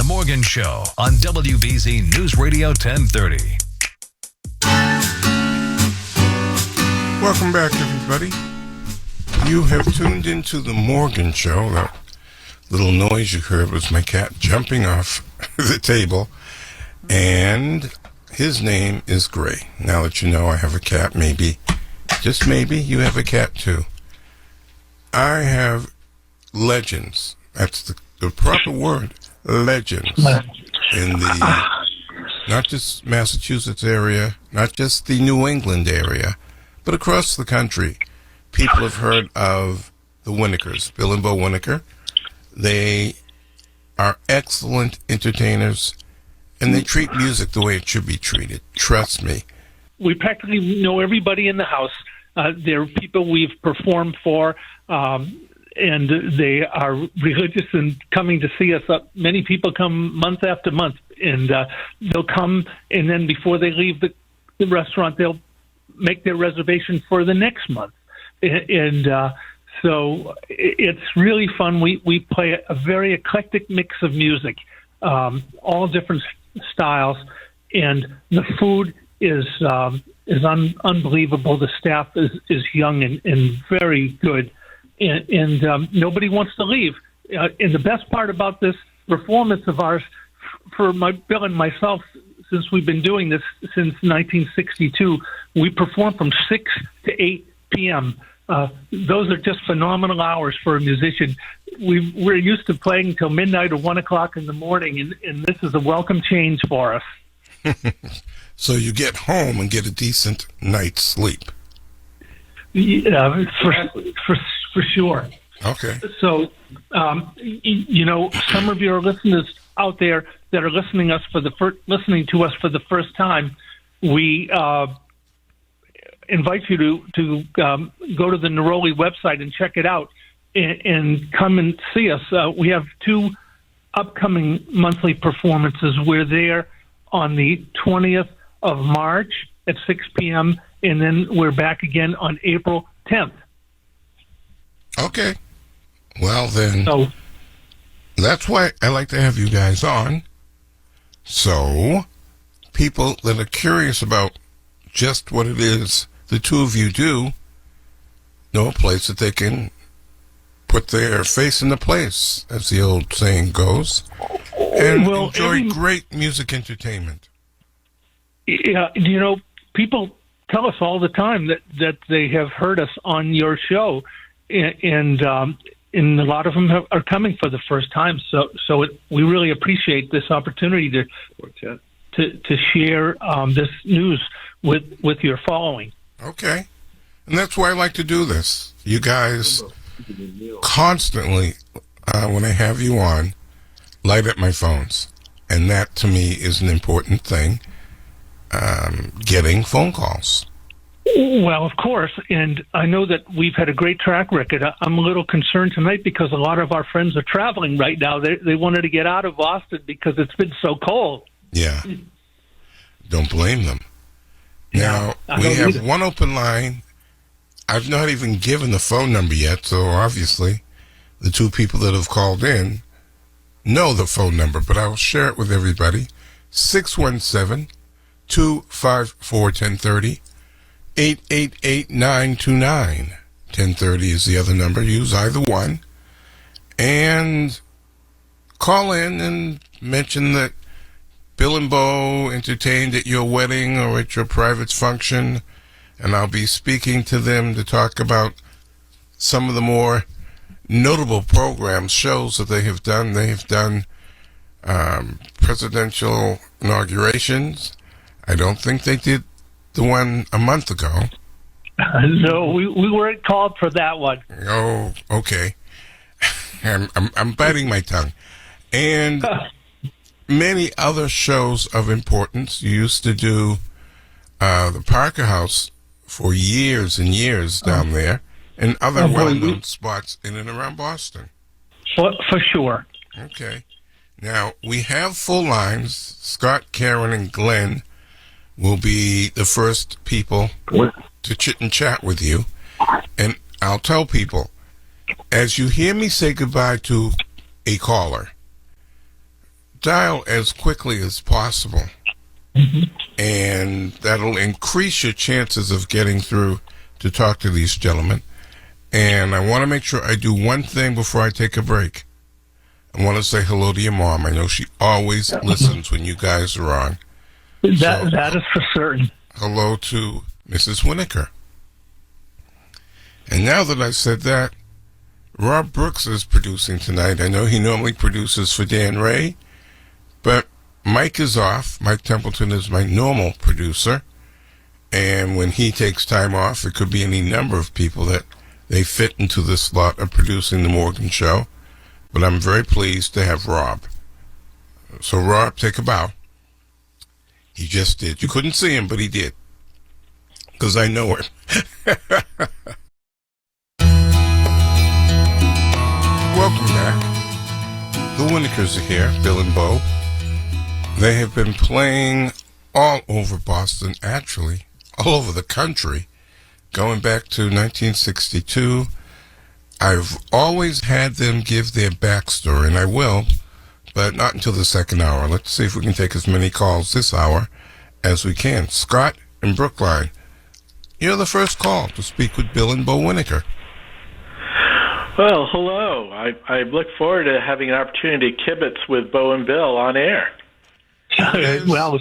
Morgan Show on WBZ News Radio 1030. Welcome back, everybody. You have tuned into the Morgan Show. That little noise you heard was my cat jumping off the table. And his name is Gray. Now that you know I have a cat, maybe, just maybe, you have a cat too. I have legends. That's the proper word. Legends. In the, not just Massachusetts area, not just the New England area, but across the country. People have heard of the Winikers, Bill and Bo Winiker. They are excellent entertainers, and they treat music the way it should be treated. Trust me. We practically know everybody in the house. They're people we've performed for, and they are religious and coming to see us. Many people come month after month, and they'll come, and then before they leave the restaurant, they'll make their reservation for the next month. And so it's really fun. We play a very eclectic mix of music, all different styles, and the food is unbelievable. The staff is young and very good, and nobody wants to leave. And the best part about this performance of ours, for Bill and myself, since we've been doing this since 1962, we perform from 6 to 8 p.m. Those are just phenomenal hours for a musician. We're used to playing until midnight or 1 o'clock in the morning, and this is a welcome change for us. So you get home and get a decent night's sleep. Yeah, for sure. Okay. So, some of your listeners out there that are listening to us for the first time, we invite you to go to the Neroli website and check it out and come and see us. We have 2 upcoming monthly performances. We're there on the 20th of March at 6 p.m., and then we're back again on April 10th. Okay. Well, then, that's why I like to have you guys on. So, people that are curious about just what it is the two of you do know a place that they can put their face in the place, as the old saying goes, and enjoy great music entertainment. Yeah, people tell us all the time that they have heard us on your show, and a lot of them are coming for the first time. So we really appreciate this opportunity to share this news with your following. Okay, and that's why I like to do this. You guys constantly, when I have you on, light up my phones, and that to me is an important thing. Getting phone calls. Well, of course, and I know that we've had a great track record. I'm a little concerned tonight because a lot of our friends are traveling right now. They wanted to get out of Boston because it's been so cold. Yeah. Don't blame them. Now, we have one open line. I've not even given the phone number yet, so obviously the 2 people that have called in know the phone number, but I will share it with everybody. 617-254-1030. 888-929. 1030 is the other number. Use either one. And call in and mention that Bill and Bo entertained at your wedding or at your private function, and I'll be speaking to them to talk about some of the more notable programs, shows that they have done. They have done presidential inaugurations. I don't think they did the one a month ago. No, we weren't called for that one. Oh, okay. I'm biting my tongue. And many other shows of importance. You used to do the Parker House for years and years down there, and other well-known spots in and around Boston. For sure. Okay. Now, we have full lines. Scott, Karen, and Glenn will be the first people to chit and chat with you. And I'll tell people, as you hear me say goodbye to a caller, dial as quickly as possible, and that'll increase your chances of getting through to talk to these gentlemen. And I want to make sure I do one thing before I take a break. I want to say hello to your mom. I know she always listens when you guys are on. That is for certain. Hello to Mrs. Winiker. And now that I've said that, Rob Brooks is producing tonight. I know he normally produces for Dan Ray, but Mike is off. Mike Templeton is my normal producer. And when he takes time off, it could be any number of people that they fit into the slot of producing the Morgan Show. But I'm very pleased to have Rob. So, Rob, take a bow. He just did. You couldn't see him, but he did. Because I know him. Welcome back. The Winikers are here, Bill and Bo. They have been playing all over Boston, actually, all over the country, going back to 1962. I've always had them give their backstory, and I will, but not until the second hour. Let's see if we can take as many calls this hour as we can. Scott in Brookline, you're the first call to speak with Bill and Bo Winiker. Well, hello. I look forward to having an opportunity to kibitz with Bo and Bill on air. Well,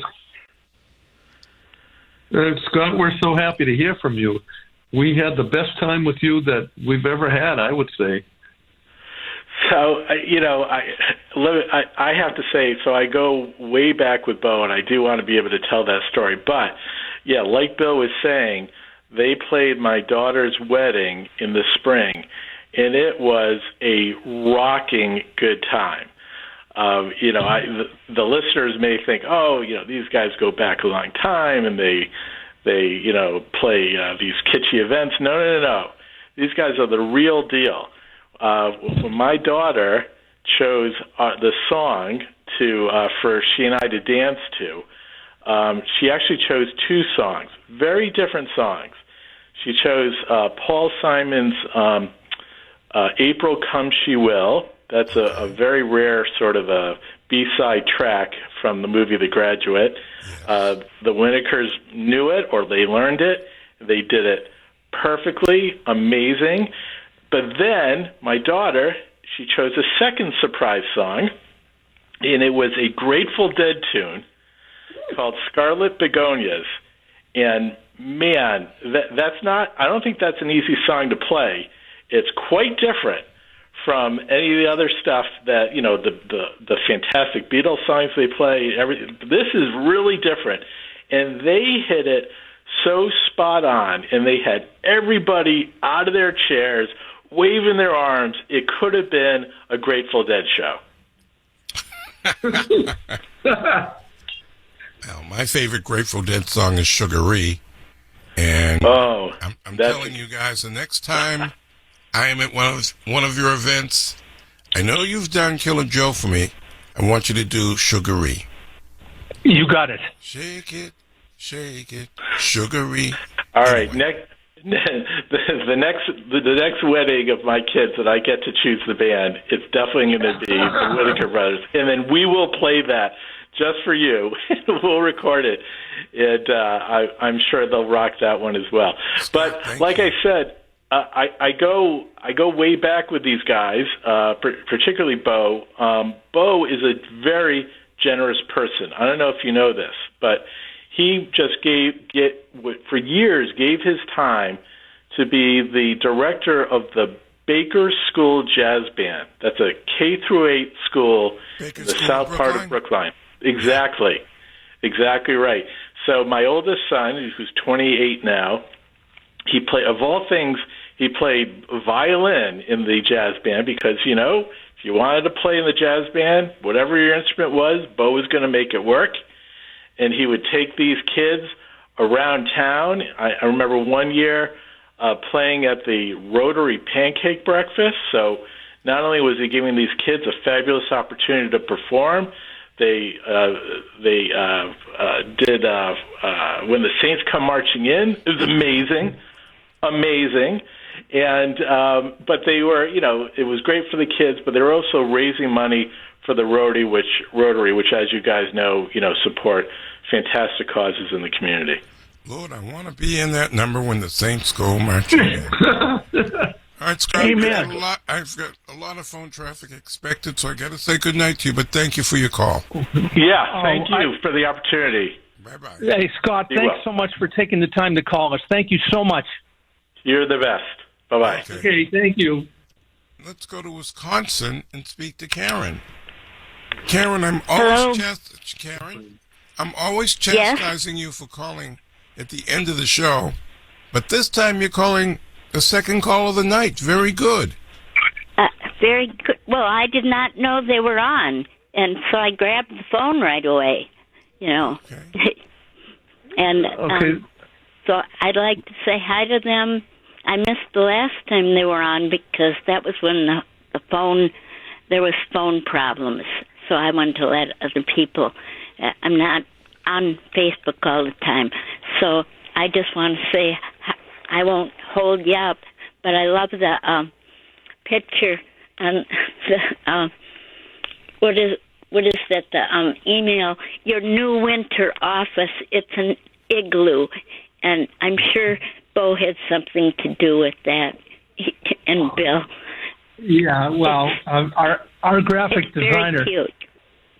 Scott, we're so happy to hear from you. We had the best time with you that we've ever had, I would say. So, I have to say, so I go way back with Bo, and I do want to be able to tell that story. But, yeah, like Bill was saying, they played my daughter's wedding in the spring, and it was a rocking good time. The listeners may think, these guys go back a long time, and they play these kitschy events. No. These guys are the real deal. When my daughter chose the song for she and I to dance to, she actually chose two songs, very different songs. She chose Paul Simon's April Come She Will. That's a very rare sort of a B-side track from the movie The Graduate. The Winikers knew it, or they learned it. They did it perfectly, amazing. But then my daughter, she chose a second surprise song, and it was a Grateful Dead tune called Scarlet Begonias. And man, I don't think that's an easy song to play. It's quite different from any of the other stuff that, the fantastic Beatles songs they play. This is really different. And they hit it so spot on, and they had everybody out of their chairs, waving their arms. It could have been a Grateful Dead show. Well, my favorite Grateful Dead song is Sugaree. And I'm telling you guys, the next time I am at one of your events, I know you've done Killer Joe for me. I want you to do Sugaree. You got it. Shake it, Sugaree. All right, the next wedding of my kids that I get to choose the band, it's definitely going to be the Winiker Brothers, and then we will play that just for you. We'll record it, and I'm sure they'll rock that one as well. But like I said, I go way back with these guys, particularly Bo. Bo is a very generous person. I don't know if you know this, but he just for years gave his time to be the director of the Baker School Jazz Band. That's a K-8 school in the south part of Brookline. Exactly right. So my oldest son, who's 28 now, he played violin in the jazz band because, if you wanted to play in the jazz band, whatever your instrument was, Bo was going to make it work. And he would take these kids around town. I remember one year playing at the Rotary Pancake Breakfast. So not only was he giving these kids a fabulous opportunity to perform, they did When the Saints Come Marching In. It was amazing. And but they were, it was great for the kids, but they were also raising money for the Rotary, which, as you guys know, support fantastic causes in the community. Lord, I want to be in that number when the Saints go marching in. All right, Scott, Amen. I've got a lot of phone traffic expected, so I got to say good night to you, but thank you for your call. Yeah, thank you for the opportunity. Bye-bye. Hey, Scott, thanks so much for taking the time to call us. Thank you so much. You're the best. Bye-bye. Okay, thank you. Let's go to Wisconsin and speak to Karen. Karen, I'm always chastising you for calling at the end of the show, but this time you're calling the second call of the night. Very good. Very good. Well, I did not know they were on, and so I grabbed the phone right away, Okay. And so I'd like to say hi to them. I missed the last time they were on because that was when there was phone problems. So I wanted to let other people. I'm not on Facebook all the time, so I just want to say I won't hold you up, but I love the picture and the what is that? The email. Your new winter office. It's an igloo, and I'm sure Bo had something to do with that, and Bill. Yeah, well, our graphic designer. Very cute.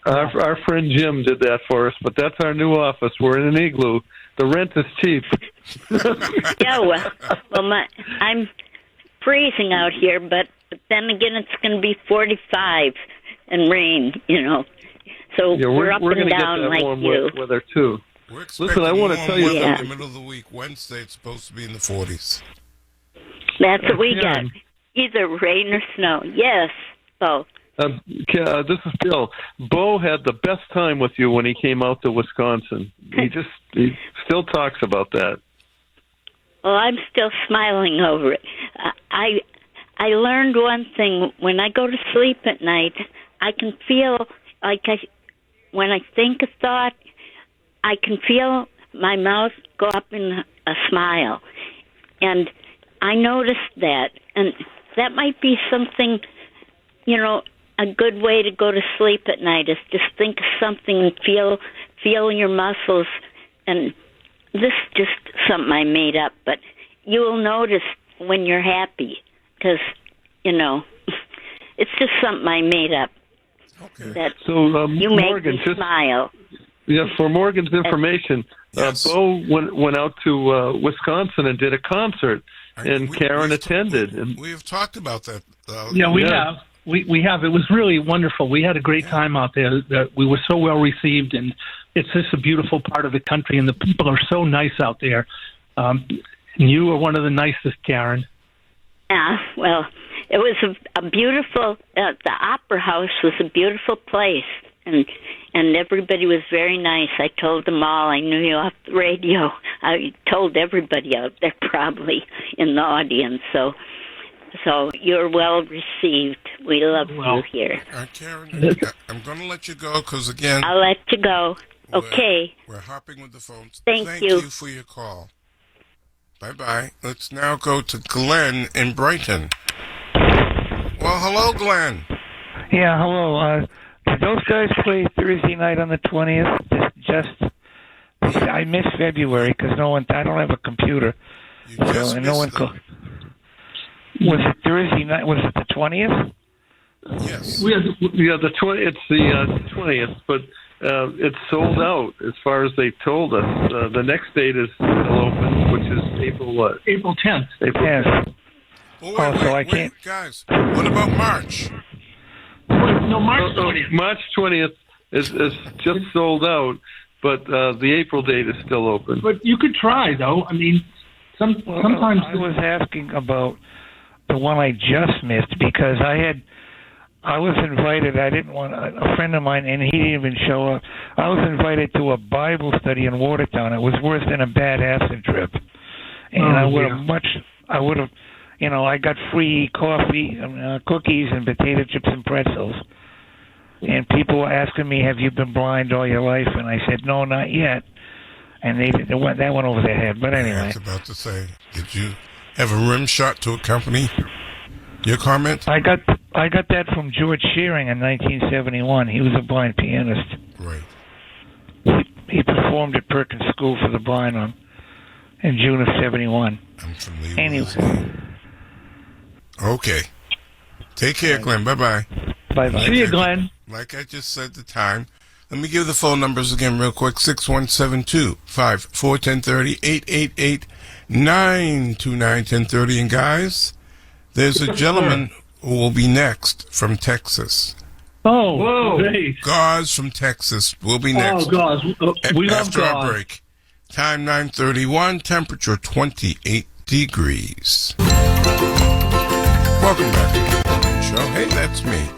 Our friend Jim did that for us, but that's our new office. We're in an igloo. The rent is cheap. Yeah, well, I'm freezing out here, but then again, it's going to be 45 and rain, So Yeah, we're up and get down that like warm you. weather too. We're expecting Listen, I want to warm tell you weather that- in the middle of the week. Wednesday, it's supposed to be in the 40s. That's what we Yeah. got. Either rain or snow. Yes, Bo. This is Bill. Bo had the best time with you when he came out to Wisconsin. He still talks about that. Well, I'm still smiling over it. I learned one thing. When I go to sleep at night, I can feel like when I think a thought, I can feel my mouth go up in a smile. And I noticed that. And that might be something, a good way to go to sleep at night is just think of something and feel your muscles. And this is just something I made up, but you will notice when you're happy because, it's just something I made up. Okay. That So, you make Morgan, me smile. Yeah, for Morgan's information, Yes. Bo went out to Wisconsin and did a concert, and Karen attended. And We have talked about that. Yeah, we Yeah. have. We have. It was really wonderful. We had a great time out there. We were so well received, and it's just a beautiful part of the country, and the people are so nice out there. And you are one of the nicest, Karen. Yeah, well, it was a beautiful, the Opera House was a beautiful place, and everybody was very nice. I told them all. I knew you off the radio. I told everybody out there probably in the audience, so you're well received. We love you here. Karen, I'm going to let you go because, again, I'll let you go. Okay. we're hopping with the phones. Thank you you. for your call. Bye-bye. Let's now go to Glenn in Brighton. Well, hello, Glenn. Yeah, hello. Did those guys play Thursday night on the 20th? I missed February because I don't have a computer. You just and no one missed them. Was it Thursday night? Was it the 20th? Yes. the 20. It's the 20th, but it's sold out as far as they told us. The next date is still open, which is April what? April 10th. April 10th. Well, so I can't- Guys, what about March? No, March 20th. March 20th is just sold out, but the April date is still open. But you could try, though. I mean, sometimes. I was asking about the one I just missed because I was invited. I didn't want a friend of mine, and he didn't even show up. I was invited to a Bible study in Watertown. It was worse than a bad acid trip, and I would have. I got free coffee, cookies, and potato chips and pretzels. And people were asking me, "Have you been blind all your life?" And I said, "No, not yet." And that went over their head. But I anyway, was about to say, did you have a rim shot to accompany your comment? I got that from George Shearing in 1971. He was a blind pianist. Right. He performed at Perkins School for the Blind in June of '71. I'm familiar Anyway. with his name. Okay. Take care, Glenn. Bye-bye. Bye-bye. See you, Glenn. Like I just said, the time. Let me give the phone numbers again real quick. 6172-541030, 888-929-1030. And guys, there's a gentleman who will be next from Texas. Oh, whoa. Great. Gauze from Texas will be next. Oh, Gauze. We love after our Gauze. break. Time 9:31, temperature 28 degrees. Welcome back to the Morgan Show. Hey, that's me.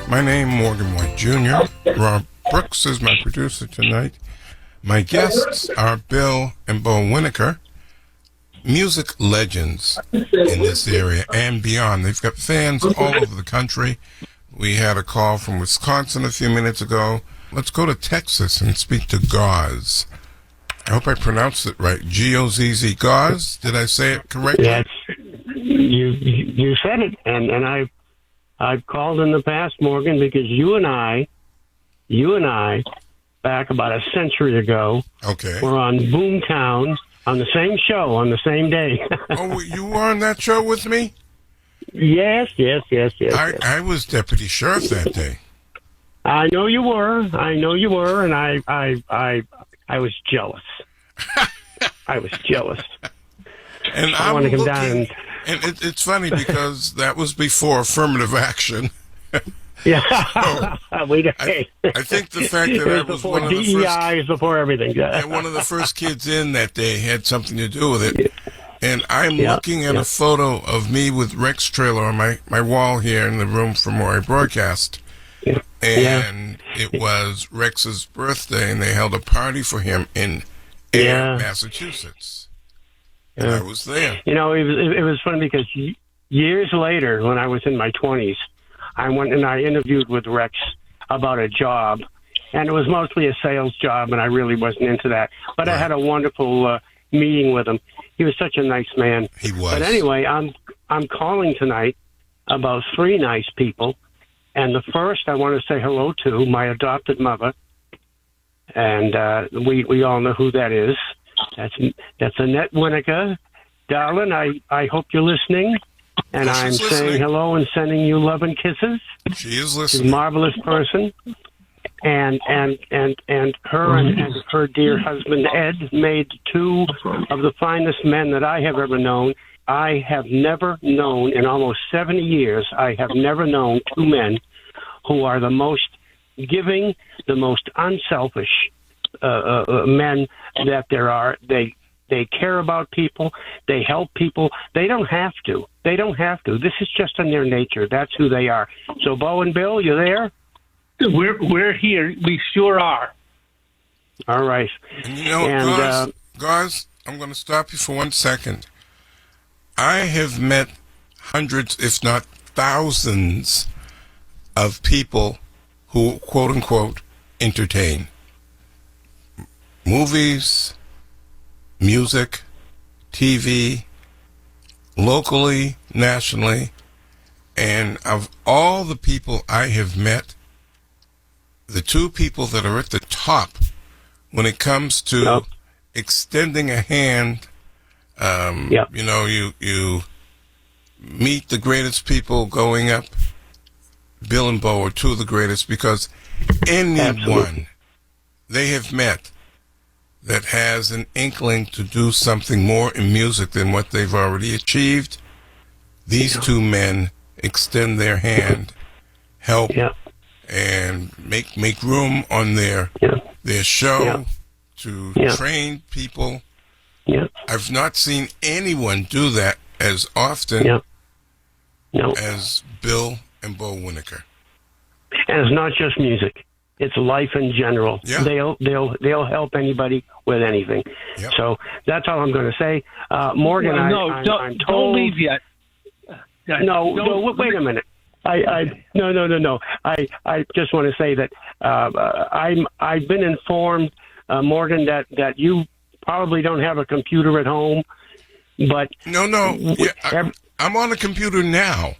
My name, Morgan White Jr. Rob Brooks is my producer tonight. My guests are Bill and Bo Winiker, music legends in this area and beyond. They've got fans all over the country. We had a call from Wisconsin a few minutes ago. Let's go to Texas and speak to Gauze. I hope I pronounced it right. G-O-Z-Z. Gauze? Did I say it correctly? Yes, you said it, and I've called in the past, Morgan, because you and I, back about a century ago, Okay. were on Boomtown on the same show on the same day. Oh, you were on that show with me? Yes. I was deputy sheriff that day. I know you were, and I was jealous. I was jealous. And I want to come down and it's funny because that was before affirmative action. Yeah, I think the fact that I was one of the DEI, before everything. one of the first kids in that day had something to do with it. And I'm looking at a photo of me with Rex trailer on my wall here in the room from where I broadcast. And it was Rex's birthday, and they held a party for him in Ayer, Massachusetts. And I was there. You know, it was funny because years later, when I was in my 20s, I went and I interviewed with Rex about a job, and it was mostly a sales job, and I really wasn't into that. But I had a wonderful meeting with him. He was such a nice man. He was. But anyway, I'm calling tonight about three nice people. And the first I want to say hello to, my adopted mother, and we all know who that is. That's Annette Winiker. Darling, I hope you're listening, and I'm saying hello and sending you love and kisses. She is She's listening. a marvelous person, and her and her dear husband Ed made two of the finest men that I have ever known. I have never known, in almost 70 years, I have never known two men who are the most giving, the most unselfish men that there are. They care about people. They help people. They don't have to. This is just in their nature. That's who they are. So, Bo and Bill, you there? We're here. We sure are. All right. And you know, Gauze, I'm going to stop you for 1 second. I have met hundreds, if not thousands, of people who, quote unquote, entertain. Movies, music, TV, locally, nationally, and of all the people I have met, the two people that are at the top when it comes to extending a hand. You know, you meet the greatest people going up. Bill and Bo are two of the greatest because anyone they have met that has an inkling to do something more in music than what they've already achieved, these two men extend their hand, help, and make room on their show to train people. I've not seen anyone do that as often as Bill and Bo Winiker. And it's not just music; it's life in general. Yeah. They'll help anybody with anything. Yep. So that's all I'm going to say. Morgan, I'm told. Don't leave yet. No, wait a minute. No. I just want to say that I've been informed, Morgan, that you probably don't have a computer at home. But no. Yeah, I'm on a computer now.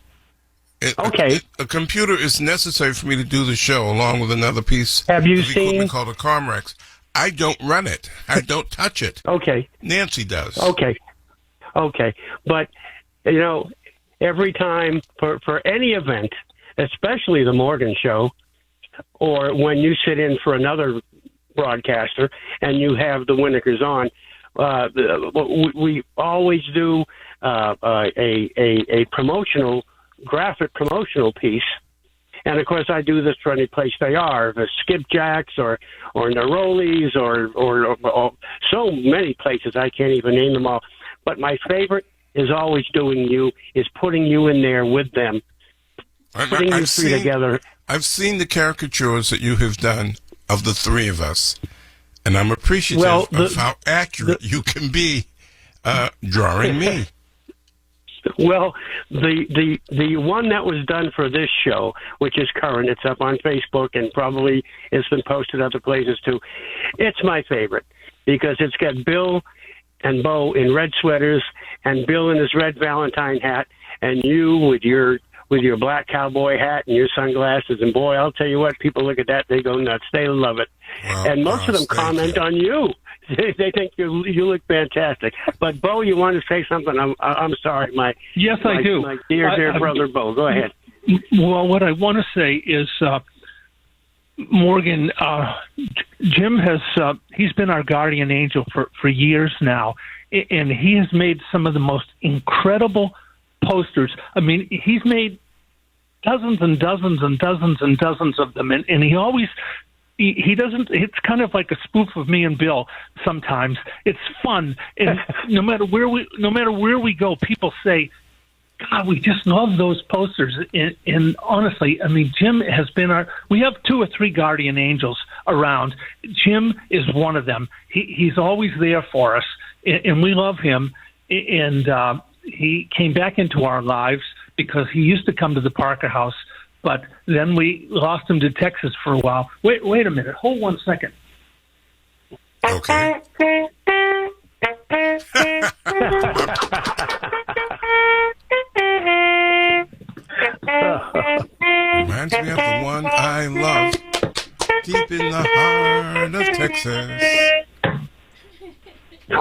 Okay. A computer is necessary for me to do the show, along with another piece Have you of seen equipment called a Comrex. I don't run it. I don't touch it. Okay. Nancy does. Okay. But, every time for any event, especially the Morgan Show, or when you sit in for another broadcaster and you have the Winikers on, we always do a graphic promotional piece. And of course, I do this for any place they are, the Skipjacks or Neroli's or so many places I can't even name them all. But my favorite is always putting you in there with them, putting you three together. I've seen the caricatures that you have done of the three of us, and I'm appreciative of how accurate you can be drawing me. Well, the one that was done for this show, which is current, it's up on Facebook and probably it's been posted other places too. It's my favorite because it's got Bill and Bo in red sweaters and Bill in his red Valentine hat and you with your black cowboy hat and your sunglasses. And boy, I'll tell you what, people look at that, they go nuts. They love it. Well, and most of them comment on you. They think you look fantastic. But Bo, you want to say something? I'm sorry, I do. My dear brother Bo, go ahead. Well, what I want to say is, Morgan, Jim he's been our guardian angel for years now, and he has made some of the most incredible posters. I mean, he's made dozens and dozens and dozens and dozens of them, and he always. He doesn't. It's kind of like a spoof of me and Bill. Sometimes it's fun, and no matter where we go, people say, "God, we just love those posters." And honestly, I mean, Jim has been we have 2 or 3 guardian angels around. Jim is one of them. He's always there for us, and we love him. And he came back into our lives because he used to come to the Parker House. But then we lost him to Texas for a while. Wait a minute. Hold one second. Okay. Reminds me of the one I love, deep in the heart of Texas.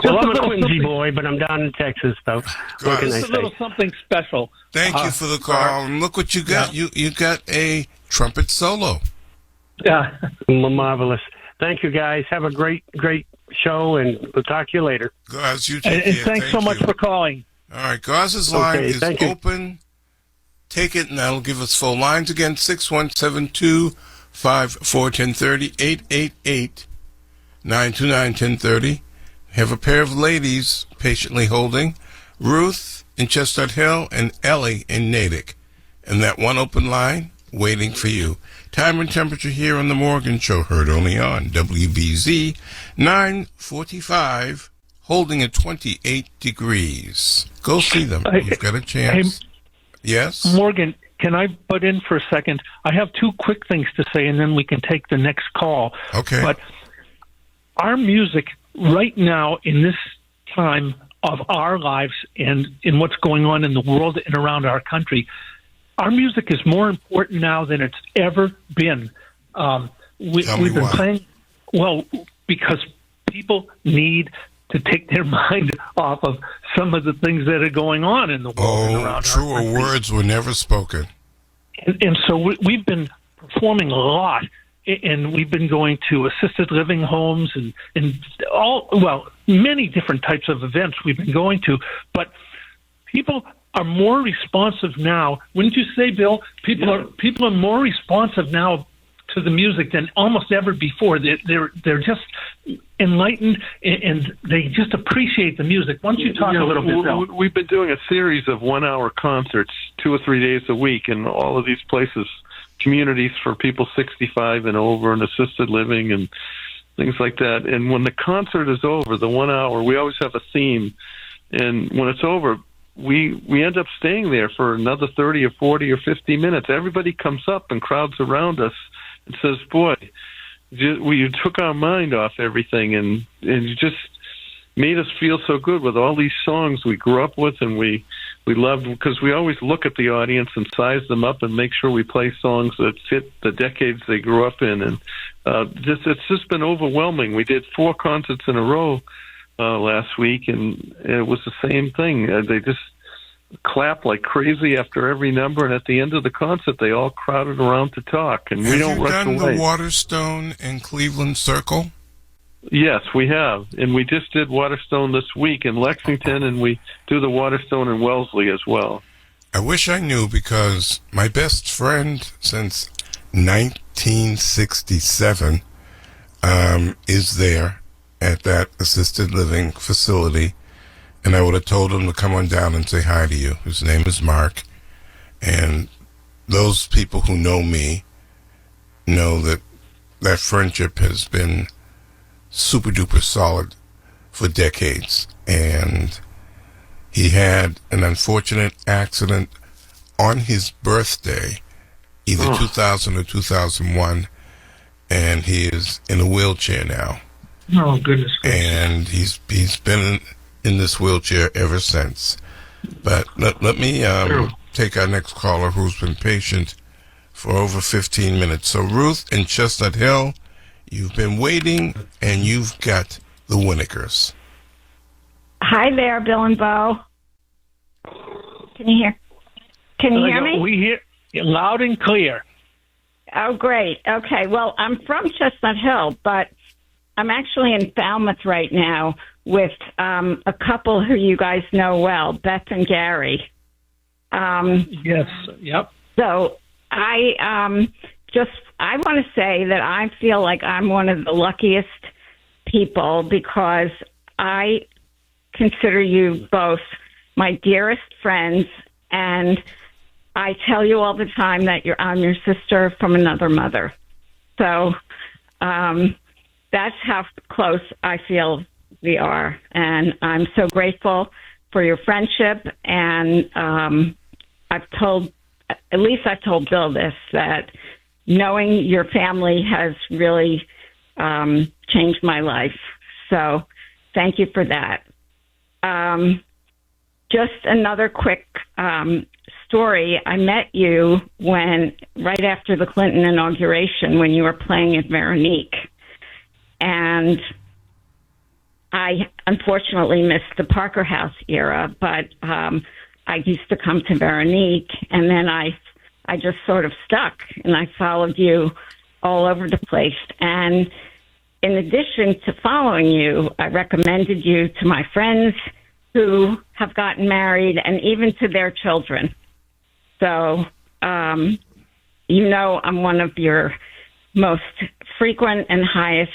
Well, I'm a Quincy boy, but I'm down in Texas, so what can I say? Just a little something special. Thank you for the call. And look what you got. Yeah. You got a trumpet solo. Yeah. Marvelous. Thank you, guys. Have a great show, and we'll talk to you later. Gauze, you take care. Thanks so much for calling. All right, Gauze's line is open. Take it, and that'll give us full lines again, 617-254-1030, 888-929-1030. Have a pair of ladies patiently holding, Ruth in Chestnut Hill and Ellie in Natick. And that one open line waiting for you. Time and temperature here on The Morgan Show, heard only on WBZ, 9:45, holding at 28 degrees. Go see them. You've got a chance. Yes? Morgan, can I butt in for a second? I have 2 quick things to say, and then we can take the next call. Okay. But our music right now in this time of our lives and in what's going on in the world and around our country, our music is more important now than it's ever been. We've been playing, because people need to take their mind off of some of the things that are going on in the world and around truer our country. Words were never spoken. And so we've been performing a lot. And we've been going to assisted living homes and many different types of events we've been going to. But people are more responsive now. Wouldn't you say, Bill? People are more responsive now to the music than almost ever before. They're just enlightened and they just appreciate the music. Why don't you talk a little bit, Bill? We've been doing a series of 1-hour concerts 2 or 3 days a week in all of these places. Communities for people 65 and over and assisted living and things like that. And when the concert is over, the 1 hour, we always have a theme. And when it's over, we end up staying there for another 30 or 40 or 50 minutes. Everybody comes up and crowds around us and says, boy, you took our mind off everything. And you made us feel so good with all these songs we grew up with and we loved, because we always look at the audience and size them up and make sure we play songs that fit the decades they grew up in. And it's just been overwhelming. We did 4 concerts in a row last week, and it was the same thing. They just clap like crazy after every number, and at the end of the concert, they all crowded around to talk, and we don't rush away. Have you done the Waterstone and Cleveland Circle? Yes, we have, and we just did Waterstone this week in Lexington, and we do the Waterstone in Wellesley as well. I wish I knew, because my best friend since 1967 is there at that assisted living facility. And I would have told him to come on down and say hi to you. His name is Mark. And those people who know me know that that friendship has been super duper solid for decades. And he had an unfortunate accident on his birthday, either 2000 or 2001. And he is in a wheelchair now. Oh, goodness. And he's been in this wheelchair ever since. But let me take our next caller, who's been patient for over 15 minutes. So Ruth in Chestnut Hill, you've been waiting, and you've got the Winikers. Hi there, Bill and Bo. Can you hear me? We hear you loud and clear. Oh, great. Okay, well, I'm from Chestnut Hill, but I'm actually in Falmouth right now with a couple who you guys know well, Beth and Gary. Yes, yep. So I want to say that I feel like I'm one of the luckiest people, because I consider you both my dearest friends, and I tell you all the time that I'm your sister from another mother. So that's how close I feel we are, and I'm so grateful for your friendship. And I've told Bill this, that knowing your family has really changed my life. So thank you for that. Just another quick story. I met you right after the Clinton inauguration, when you were playing at Veronique. And I unfortunately missed the Parker House era, but I used to come to Veronique, and then I just sort of stuck, and I followed you all over the place. And in addition to following you, I recommended you to my friends who have gotten married, and even to their children. So, I'm one of your most frequent and highest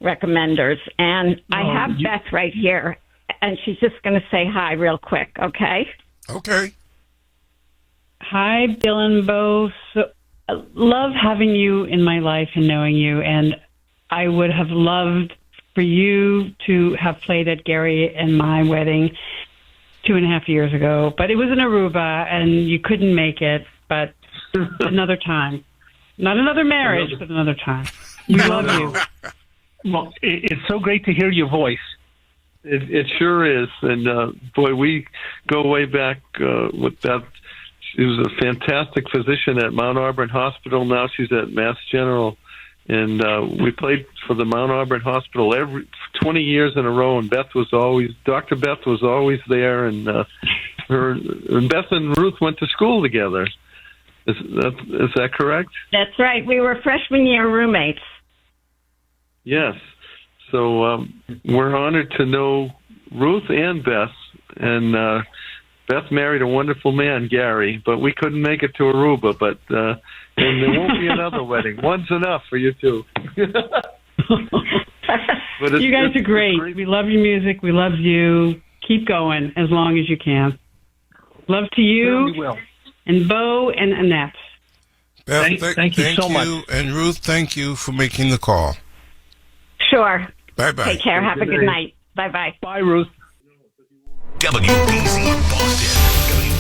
recommenders. And I have Beth right here, and she's just going to say hi real quick, okay? Okay. Hi, Bill and Bo. So, love having you in my life and knowing you, and I would have loved for you to have played at Gary and my wedding 2.5 years ago, but it was in Aruba, and you couldn't make it, but another time. Not another marriage, but another time. We love you. Well, it's so great to hear your voice. It sure is. And, boy, we go way back with Beth. She was a fantastic physician at Mount Auburn Hospital. Now she's at Mass General. And we played for the Mount Auburn Hospital 20 years in a row, and Dr. Beth was always there, and Beth and Ruth went to school together. Is that correct? That's right. We were freshman year roommates. Yes. So we're honored to know Ruth and Beth, and Beth married a wonderful man, Gary, but we couldn't make it to Aruba, but and there won't be another wedding. One's enough for you two. But you guys are great. We love your music. We love you. Keep going as long as you can. Love to you and Bo and Annette. Beth, thank you so much. And Ruth, thank you for making the call. Sure. Bye-bye. Take care. Have a good night. Bye-bye. Bye, Ruth. WBZ Boston,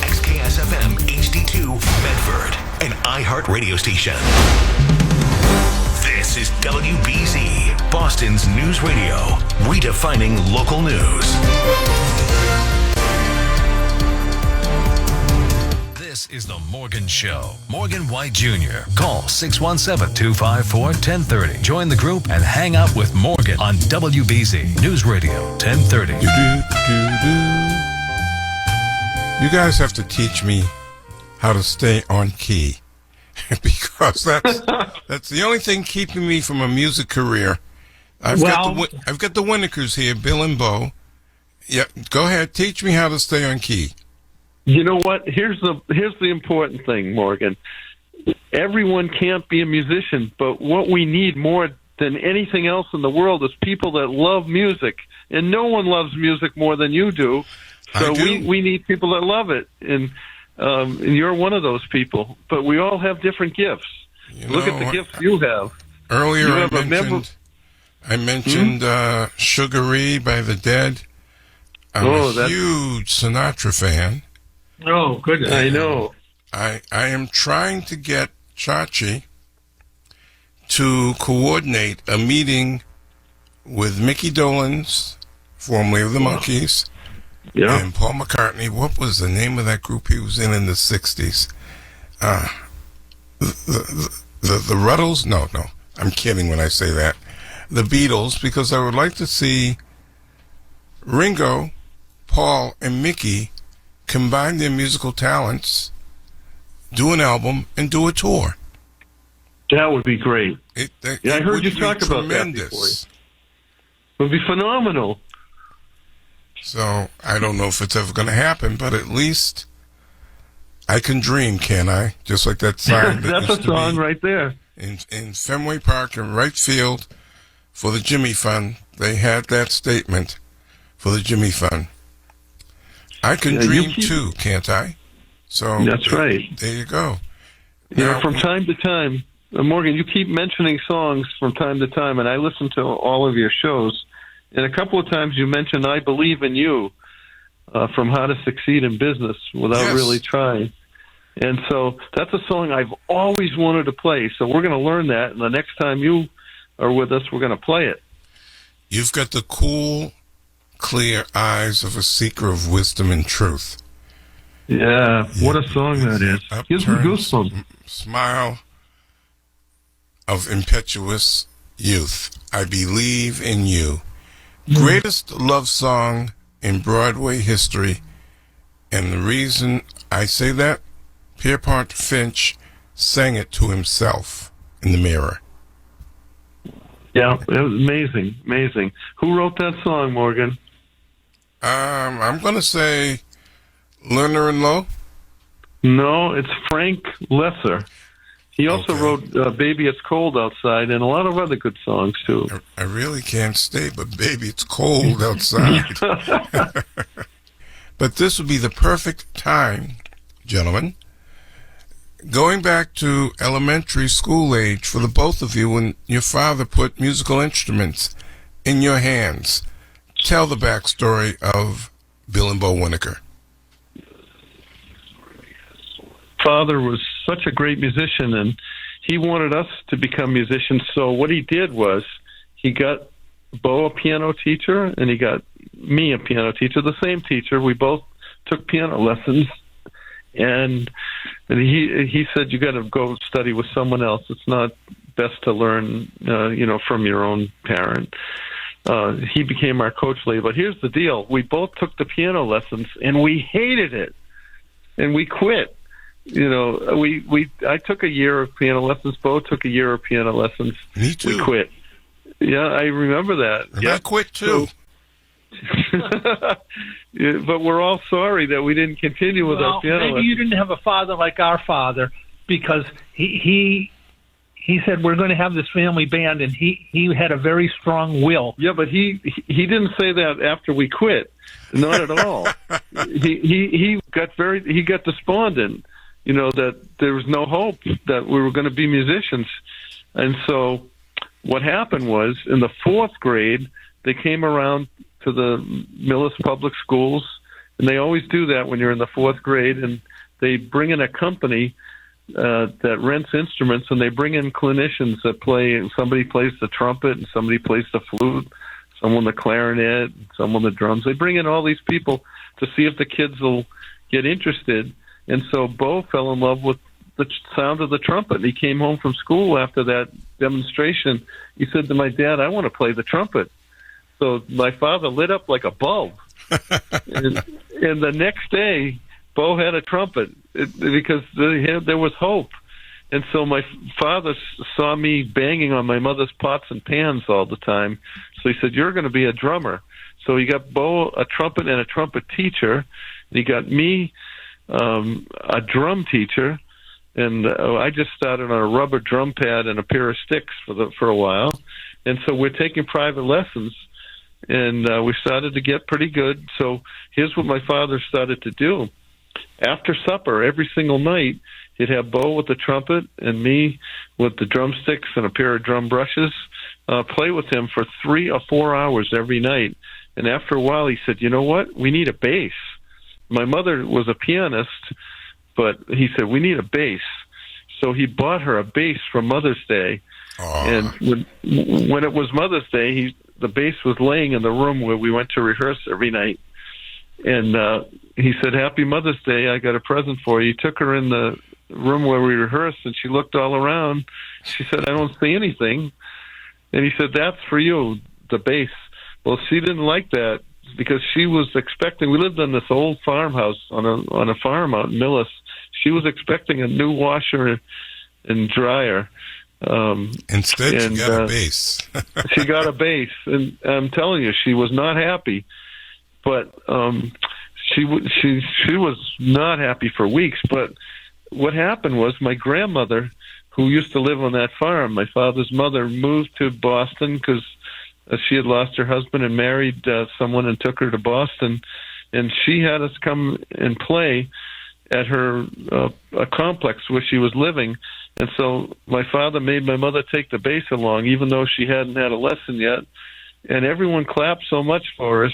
WXKS-FM HD2 Medford, an iHeart radio station. This is WBZ Boston. Boston's News Radio, redefining local news. This is The Morgan Show. Morgan White Jr. Call 617-254-1030. Join the group and hang out with Morgan on WBZ News Radio 1030. You guys have to teach me how to stay on key. Because that's the only thing keeping me from a music career. I've got the Winikers here, Bill and Bo. Yeah, go ahead. Teach me how to stay on key. You know what? Here's the important thing, Morgan. Everyone can't be a musician, but what we need more than anything else in the world is people that love music. And no one loves music more than you do. So we need people that love it. And you're one of those people. But we all have different gifts. Look at the gifts you have. Earlier I mentioned Sugar-Ree by The Dead. I'm a huge Sinatra fan. Oh, goodness. I know. I am trying to get Chachi to coordinate a meeting with Mickey Dolenz, formerly of the Monkees, and Paul McCartney. What was the name of that group he was in the 60s? The Ruddles? No, I'm kidding when I say that. The Beatles, because I would like to see Ringo, Paul, and Mickey combine their musical talents, do an album, and do a tour. That would be great. I heard you talk about that before. It would be phenomenal. So, I don't know if it's ever going to happen, but at least I can dream, can I? Just like that song. That's a song right there. In Fenway Park in right field for the Jimmy Fund, they had that statement for the Jimmy Fund. I can dream too, can't I? So that's right. There you go. From time to time, Morgan, you keep mentioning songs from time to time, and I listen to all of your shows. And a couple of times you mentioned "I Believe in You" from How to Succeed in Business Without Really Trying. And so that's a song I've always wanted to play. So we're going to learn that, and the next time you are with us, we're going to play it. You've got the cool, clear eyes of a seeker of wisdom and truth. Yeah, what a song that is. Gives me goosebumps. Smile of impetuous youth. I believe in you. Greatest love song in Broadway history. And the reason I say that, Pierpont Finch sang it to himself in the mirror. Yeah, it was amazing, amazing. Who wrote that song, Morgan? I'm going to say Lerner and Lowe. No, it's Frank Lesser. He also wrote Baby It's Cold Outside and a lot of other good songs, too. I really can't stay, but Baby It's Cold Outside. But this would be the perfect time, gentlemen, going back to elementary school age for the both of you when your father put musical instruments in your hands. Tell the backstory of Bill and Bo Winiker. Father was such a great musician, and he wanted us to become musicians. So what he did was he got Bo a piano teacher, and he got me a piano teacher, the same teacher. We both took piano lessons, and he said, you got to go study with someone else. It's not best to learn, from your own parent. He became our coach later. But here's the deal. We both took the piano lessons, and we hated it, and we quit. I took a year of piano lessons. Bo took a year of piano lessons. Me too. We quit. Yeah, I remember that. And I quit too. But we're all sorry that we didn't continue with our piano lessons. Maybe you didn't have a father like our father, because he said we're going to have this family band, and he had a very strong will. Yeah, but he didn't say that after we quit. Not at all. he got despondent. That there was no hope that we were going to be musicians. And so what happened was, in the fourth grade, they came around to the Millis Public Schools, and they always do that when you're in the fourth grade, and they bring in a company that rents instruments, and they bring in clinicians that play. Somebody plays the trumpet, and somebody plays the flute, someone the clarinet, someone the drums. They bring in all these people to see if the kids will get interested. And so Bo fell in love with the sound of the trumpet. And he came home from school after that demonstration. He said to my dad, "I want to play the trumpet." So my father lit up like a bulb. and the next day, Bo had a trumpet because there was hope. And so my father saw me banging on my mother's pots and pans all the time. So he said, "You're going to be a drummer." So he got Bo a trumpet and a trumpet teacher. And he got me a drum teacher. And I just started on a rubber drum pad and a pair of sticks for a while. And so we're taking private lessons. And we started to get pretty good. So here's what my father started to do. After supper, every single night, he'd have Bo with the trumpet and me with the drumsticks and a pair of drum brushes, play with him for 3 or 4 hours every night. And after a while, he said, "You know what? We need a bass." My mother was a pianist, but he said, "We need a bass." So he bought her a bass for Mother's Day. Aww. And when it was Mother's Day, the bass was laying in the room where we went to rehearse every night. And he said, "Happy Mother's Day, I got a present for you." He took her in the room where we rehearsed, and she looked all around. She said, "I don't see anything." And he said, "That's for you, the bass." Well, she didn't like that because she was expecting, we lived in this old farmhouse on a farm out in Millis. She was expecting a new washer and dryer. Instead, she got a bass. She got a bass, and I'm telling you, she was not happy. But she was not happy for weeks. But what happened was my grandmother, who used to live on that farm, my father's mother, moved to Boston because she had lost her husband and married someone and took her to Boston, and she had us come and play at her a complex where she was living. And so my father made my mother take the bass along, even though she hadn't had a lesson yet. And everyone clapped so much for us.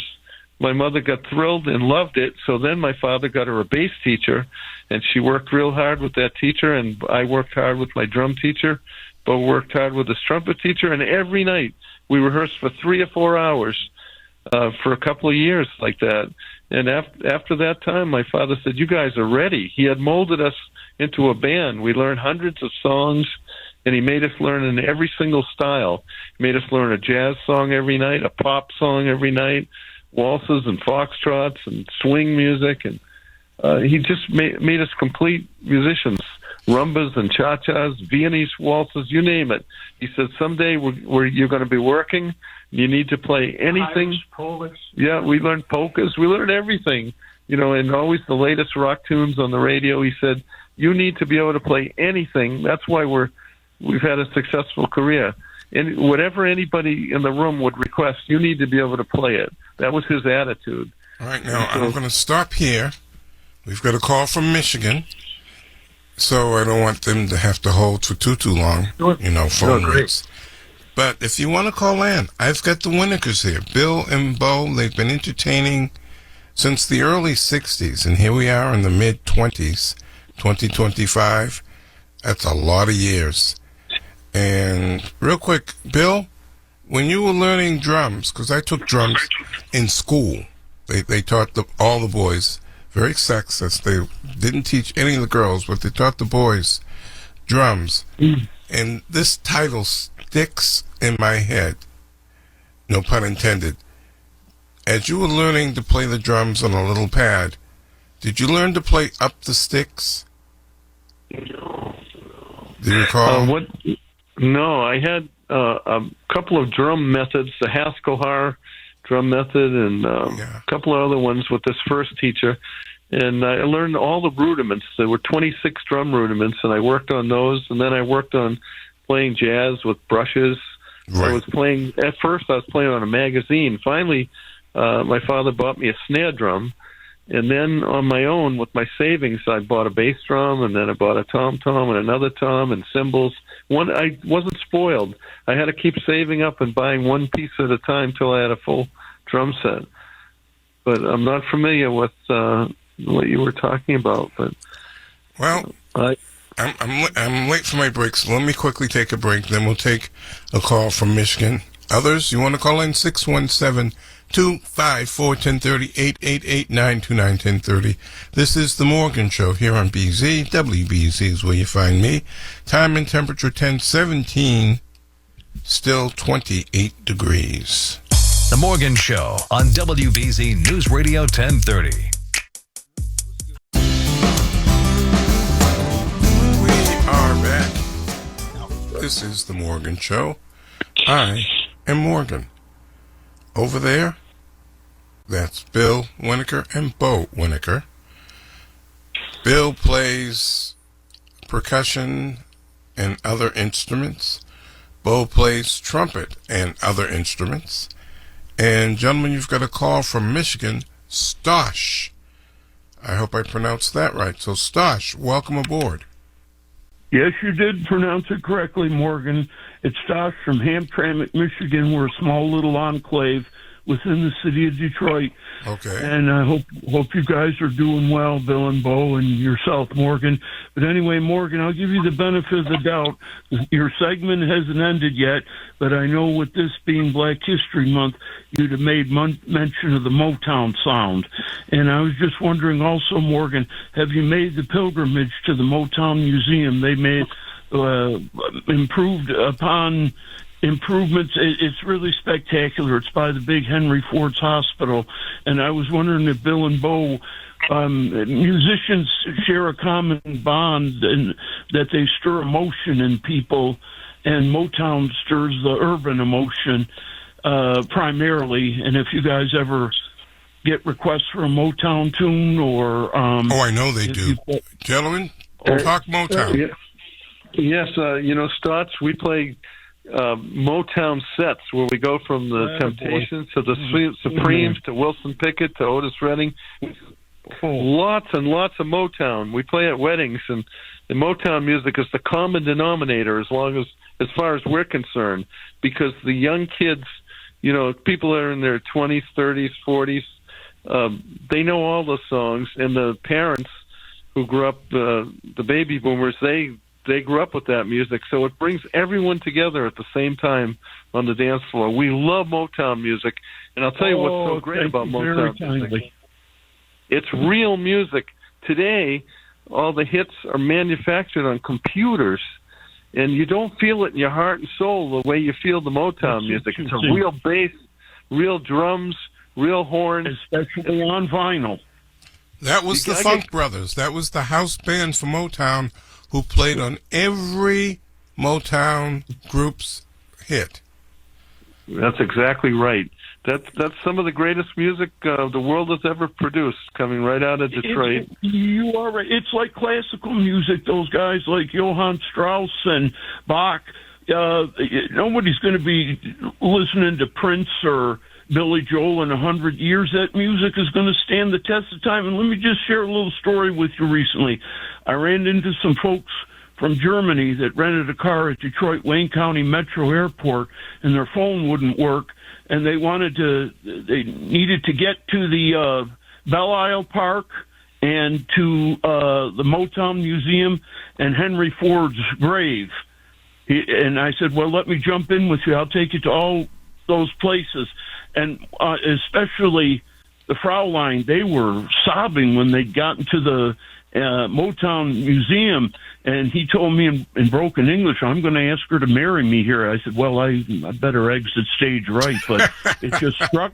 My mother got thrilled and loved it. So then my father got her a bass teacher, and she worked real hard with that teacher, and I worked hard with my drum teacher. Bo worked hard with his trumpet teacher, and every night we rehearsed for 3 or 4 hours for a couple of years like that. And after that time, my father said, "You guys are ready." He had molded us into a band. We learned hundreds of songs, and he made us learn in every single style. He made us learn a jazz song every night, a pop song every night, waltzes and foxtrots and swing music. And he just made us complete musicians, rumbas and cha-chas, Viennese waltzes, you name it. He said, "Someday you're going to be working. You need to play anything." Irish, Polish. Yeah, we learned polkas. We learned everything, and always the latest rock tunes on the radio. He said, "You need to be able to play anything." That's why we've had a successful career. And whatever anybody in the room would request, you need to be able to play it. That was his attitude. All right, now I'm going to stop here. We've got a call from Michigan, so I don't want them to have to hold for too long, phone rates. But if you want to call in, I've got the Winikers here. Bill and Bo, they've been entertaining since the early 60s, and here we are in the mid-20s, 2025. That's a lot of years. And real quick, Bill, when you were learning drums, because I took drums in school, they taught all the boys, very sexist. They didn't teach any of the girls, but they taught the boys drums. And this title sticks in my head, no pun intended. As you were learning to play the drums on a little pad, did you learn to play up the sticks? Do you recall? No, I had a couple of drum methods, the Haskell-Haar drum method and a couple of other ones with this first teacher. And I learned all the rudiments. There were 26 drum rudiments, and I worked on those. And then I worked on playing jazz with brushes. Right. At first I was playing on a magazine. Finally, my father bought me a snare drum. And then on my own, with my savings, I bought a bass drum, and then I bought a tom-tom and another tom and cymbals. I wasn't spoiled. I had to keep saving up and buying one piece at a time till I had a full drum set. But I'm not familiar with what you were talking about. But I'm late for my break, so let me quickly take a break. Then we'll take a call from Michigan. Others, you want to call in 617-254-1030, 888-929-1030. This is The Morgan Show here on BZ. WBZ is where you find me. Time and temperature 10:17, still 28 degrees. The Morgan Show on WBZ News Radio 1030. We are back. This is The Morgan Show. I am Morgan. Over there, that's Bill Winiker and Bo Winiker. Bill plays percussion and other instruments. Bo plays trumpet and other instruments. And gentlemen, you've got a call from Michigan, Stosh. I hope I pronounced that right. So Stosh, welcome aboard. Yes, you did pronounce it correctly, Morgan. It's Stosh from Hamtramck, Michigan. We're a small little enclave within the city of Detroit. Okay. And I hope you guys are doing well, Bill and Bo and yourself, Morgan. But anyway, Morgan, I'll give you the benefit of the doubt. Your segment hasn't ended yet, but I know with this being Black History Month, you'd have made mention of the Motown sound. And I was just wondering also, Morgan, have you made the pilgrimage to the Motown Museum? They made improved upon improvements. It's really spectacular. It's by the big Henry Ford's Hospital. And I was wondering if Bill and Bo, musicians share a common bond and that they stir emotion in people, and Motown stirs the urban emotion primarily. And if you guys ever get requests for a Motown tune or... I know they do. Gentlemen, talk Motown. Yes, Stotts, we play Motown sets where we go from the Temptations to the Supremes to Wilson Pickett to Otis Redding. Lots and lots of Motown. We play at weddings, and the Motown music is the common denominator as far as we're concerned, because the young kids, people that are in their 20s, 30s, 40s, they know all the songs, and the parents who grew up, the baby boomers, they grew up with that music, so it brings everyone together at the same time on the dance floor. We love Motown music, and I'll tell you what's so great about Motown music. It's real music. Today, all the hits are manufactured on computers, and you don't feel it in your heart and soul the way you feel the Motown music. It's a real bass, real drums, real horns. Especially on vinyl. That was the Funk Brothers. That was the house band for Motown who played on every Motown group's hit. That's exactly right. That's some of the greatest music the world has ever produced, coming right out of Detroit. You are right. It's like classical music. Those guys like Johann Strauss and Bach. Nobody's going to be listening to Prince or Billy Joel in 100 years. That music is going to stand the test of time. And let me just share a little story with you recently. I ran into some folks from Germany that rented a car at Detroit Wayne County Metro Airport, and their phone wouldn't work, and they needed to get to the Belle Isle Park and to the Motown Museum and Henry Ford's grave. And I said, well, let me jump in with you. I'll take you to all those places. And especially the Fraulein, they were sobbing when they'd gotten to the Motown Museum, and he told me in broken English, I'm going to ask her to marry me here. I said, well, I better exit stage right, but it just struck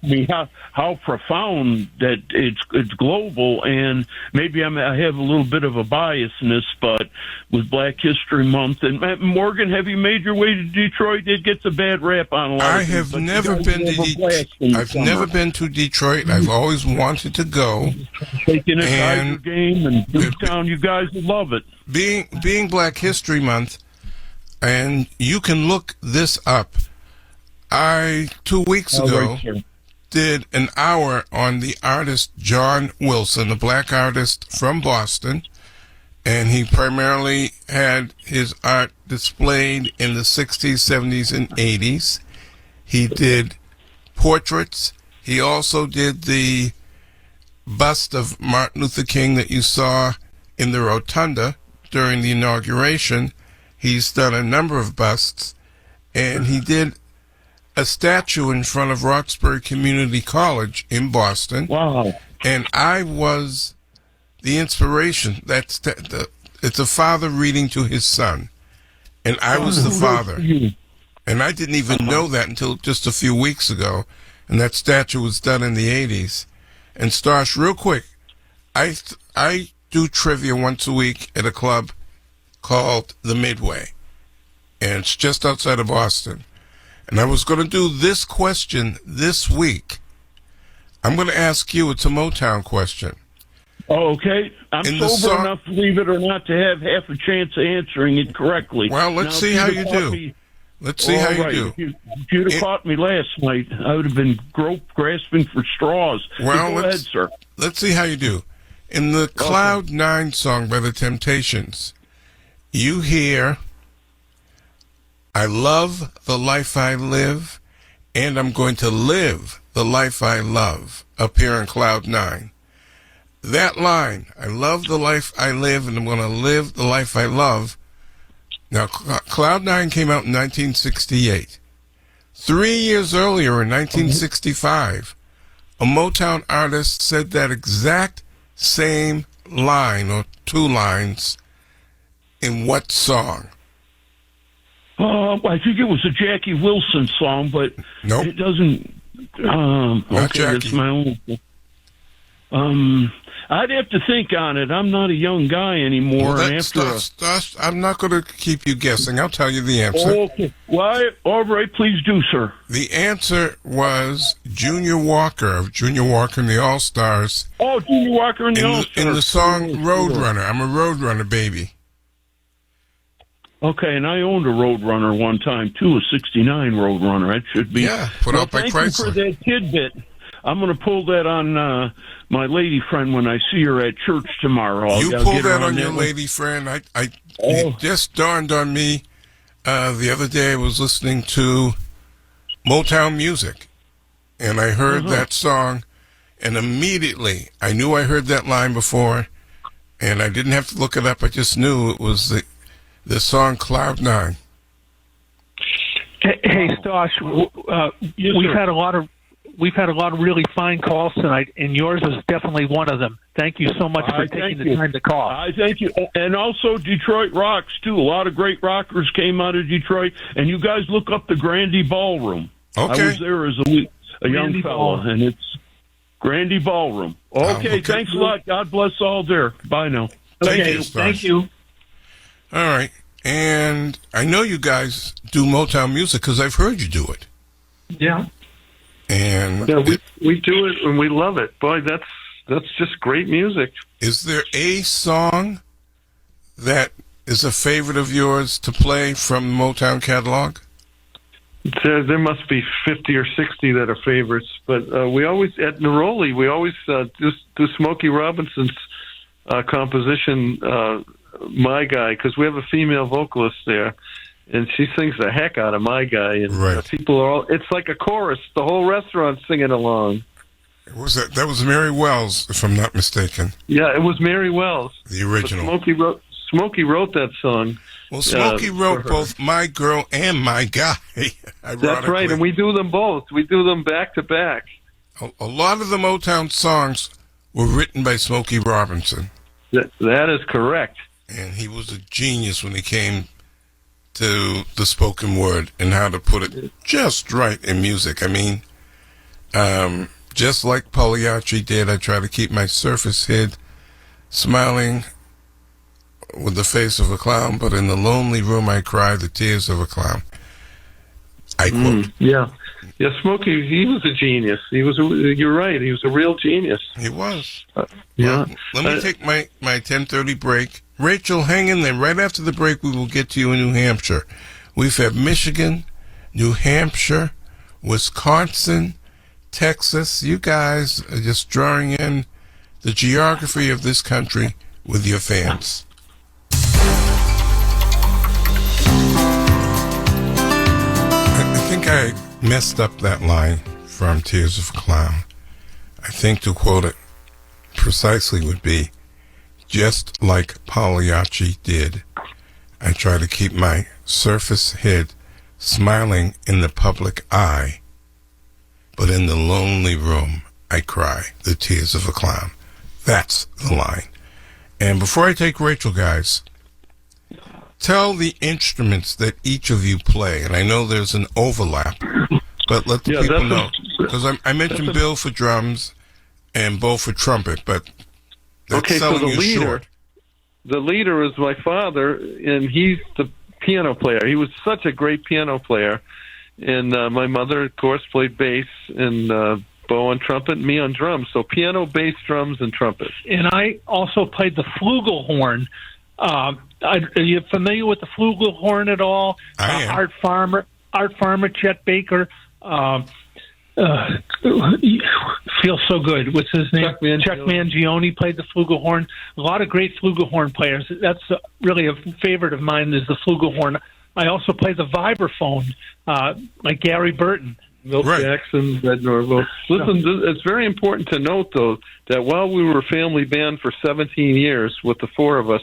me how profound that it's global, and maybe I have a little bit of a biasness, but with Black History Month. And Morgan, have you made your way to Detroit? It gets a bad rap on a lot I of have things, never been to Detroit. I've never been to Detroit. I've always wanted to go. Taking a Tiger game and Newtown, you guys would love it. Being Black History Month, and you can look this up. 2 weeks ago did an hour on the artist John Wilson, a black artist from Boston, and he primarily had his art displayed in the 60s, 70s, and 80s. He did portraits. He also did the bust of Martin Luther King that you saw in the rotunda during the inauguration. He's done a number of busts, and he did a statue in front of Roxbury Community College in Boston. Wow. And I was the inspiration. It's a father reading to his son. And I was the father. And I didn't even know that until just a few weeks ago. And that statue was done in the 80s. And Stosh, real quick, I do trivia once a week at a club called the Midway. And it's just outside of Boston. And I was going to do this question this week. I'm going to ask you, it's a Motown question. Oh, okay. I'm sober enough, believe it or not, to have half a chance of answering it correctly. Well, let's see how you do. Let's see how you do. If you'd have caught me last night, I would have been grasping for straws. Well, go ahead, sir. Let's see how you do. In the Cloud 9 song by the Temptations, you hear, I love the life I live, and I'm going to live the life I love, up here in Cloud 9. That line, I love the life I live, and I'm going to live the life I love. Now, Cloud 9 came out in 1968. 3 years earlier, in 1965, a Motown artist said that exact same line, or two lines, in what song? I think it was a Jackie Wilson song, but nope. It doesn't. Not Jackie. That's my own. I'd have to think on it. I'm not a young guy anymore. Well, I'm not going to keep you guessing. I'll tell you the answer. Okay. Well, all right, please do, sir. The answer was Junior Walker of Junior Walker and the All-Stars. Oh, Junior Walker and the All-Stars. In the song Roadrunner. I'm a Roadrunner, baby. Okay, and I owned a Roadrunner one time, too, a 69 Roadrunner. That should be. Yeah, put out by Chrysler. Thank you for that tidbit. I'm going to pull that on my lady friend when I see her at church tomorrow. You pull that on your lady friend. It just dawned on me the other day. I was listening to Motown music, and I heard that song, and immediately I knew I heard that line before, and I didn't have to look it up. I just knew it was the song Cloud 9. Hey, Stosh, we've had a lot of really fine calls tonight, and yours is definitely one of them. Thank you so much for taking the time to call. I thank you. And also Detroit rocks, too. A lot of great rockers came out of Detroit. And you guys look up the Grandy Ballroom. Okay. I was there as a young fellow, and it's Grandy Ballroom. Okay, thanks a lot. God bless all there. Bye now. Thank you. All right. And I know you guys do Motown music because I've heard you do it. Yeah. And we do it and we love it. Boy, that's just great music. Is there a song that is a favorite of yours to play from the Motown catalog? There must be 50 or 60 that are favorites, but we always at Neroli do Smokey Robinson's composition, My Guy, because we have a female vocalist there. And she sings the heck out of My Guy, and people are all—it's like a chorus. The whole restaurant's singing along. That was Mary Wells, if I'm not mistaken. Yeah, it was Mary Wells, the original. Smokey wrote that song. Well, Smokey wrote both My Girl and My Guy. That's right, and we do them both. We do them back to back. A lot of the Motown songs were written by Smokey Robinson. That is correct. And he was a genius when he came to the spoken word and how to put it just right in music. I mean, just like Pagliacci did, I try to keep my surface hid, smiling with the face of a clown, but in the lonely room I cry the tears of a clown. I quote. Yeah, Smokey, he was a genius. You're right, he was a real genius. He was. Yeah. Well, let me take my 10:30 break. Rachel, hang in there. Right after the break, we will get to you in New Hampshire. We've had Michigan, New Hampshire, Wisconsin, Texas. You guys are just drawing in the geography of this country with your fans. I think I messed up that line from Tears of a Clown. I think to quote it precisely would be, just like Pagliacci did. I try to keep my surface head smiling in the public eye, but in the lonely room I cry the tears of a clown. That's the line. And before I take Rachel, guys, tell the instruments that each of you play. And I know there's an overlap, but let the people know. Because I mentioned Bill for drums and Bo for trumpet, but that's selling you short. The leader is my father, and he's the piano player. He was such a great piano player. And my mother, of course, played bass, and Bo on trumpet, and me on drums. So piano, bass, drums, and trumpet. And I also played the flugelhorn. Are you familiar with the flugelhorn at all? I am. Art Farmer, Chet Baker. Feels so good. What's his name? Chuck Mangione played the flugelhorn. A lot of great flugelhorn players. That's really a favorite of mine is the flugelhorn. I also play the vibraphone, like Gary Burton. Milt Jackson, Red Norvo. Listen, it's very important to note, though, that while we were a family band for 17 years with the four of us,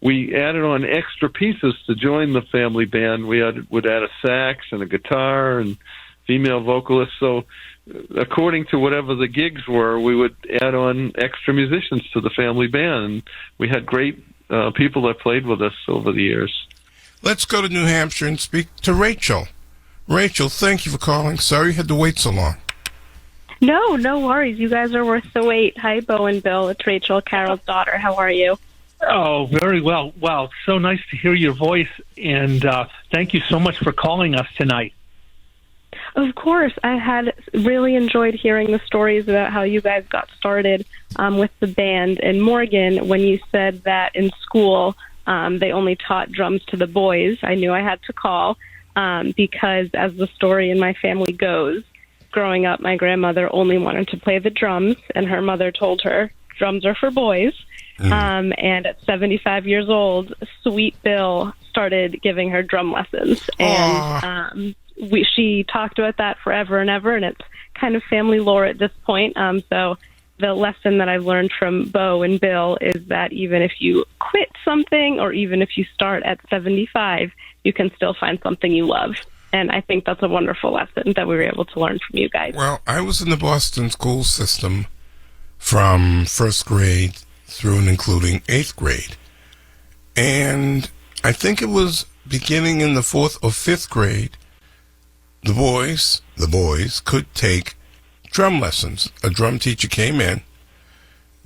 we added on extra pieces to join the family band. We would add a sax and a guitar and female vocalists. So according to whatever the gigs were, we would add on extra musicians to the family band. And we had great people that played with us over the years. Let's go to New Hampshire and speak to Rachel. Rachel, thank you for calling. Sorry you had to wait so long. No worries. You guys are worth the wait. Hi, Bo and Bill. It's Rachel, Carol's daughter. How are you? Oh, very well. Wow, so nice to hear your voice, and thank you so much for calling us tonight. Of course. I had really enjoyed hearing the stories about how you guys got started with the band. And Morgan, when you said that in school they only taught drums to the boys, I knew I had to call because, as the story in my family goes, growing up, my grandmother only wanted to play the drums, and her mother told her, drums are for boys. And at 75 years old, Sweet Bill started giving her drum lessons. And she talked about that forever and ever, and it's kind of family lore at this point. So the lesson that I've learned from Bo and Bill is that even if you quit something or even if you start at 75, you can still find something you love. And I think that's a wonderful lesson that we were able to learn from you guys. Well, I was in the Boston school system from first grade through and including 8th grade. And I think it was beginning in the 4th or 5th grade, the boys could take drum lessons. A drum teacher came in,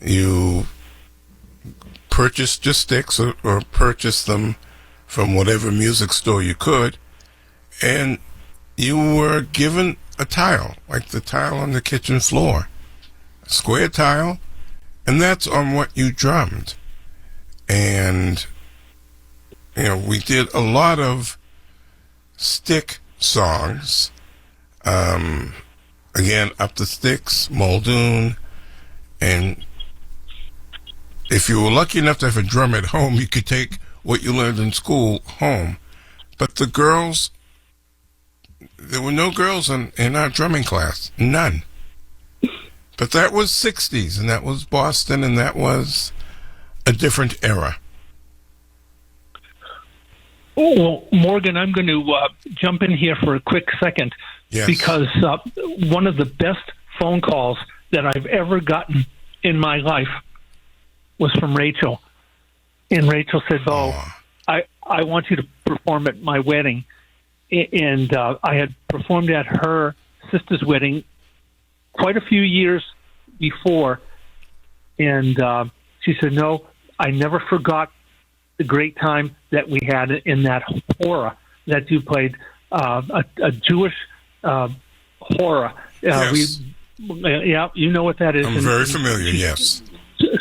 you purchased your sticks or purchased them from whatever music store you could, and you were given a tile, like the tile on the kitchen floor, a square tile, and that's on what you drummed. And, we did a lot of stick songs. Again, Up the Sticks, Muldoon, and if you were lucky enough to have a drum at home, you could take what you learned in school home. But the girls, there were no girls in our drumming class, none. But that was 60s, and that was Boston, and that was a different era. Well, Morgan, I'm going to jump in here for a quick second. Yes. Because one of the best phone calls that I've ever gotten in my life was from Rachel. And Rachel said, "Bo, I want you to perform at my wedding." And I had performed at her sister's wedding quite a few years before. And she said, "No, I never forgot the great time that we had in that horror that you played, a Jewish horror." Yes. Yeah, you know what that is. I'm very familiar, yes.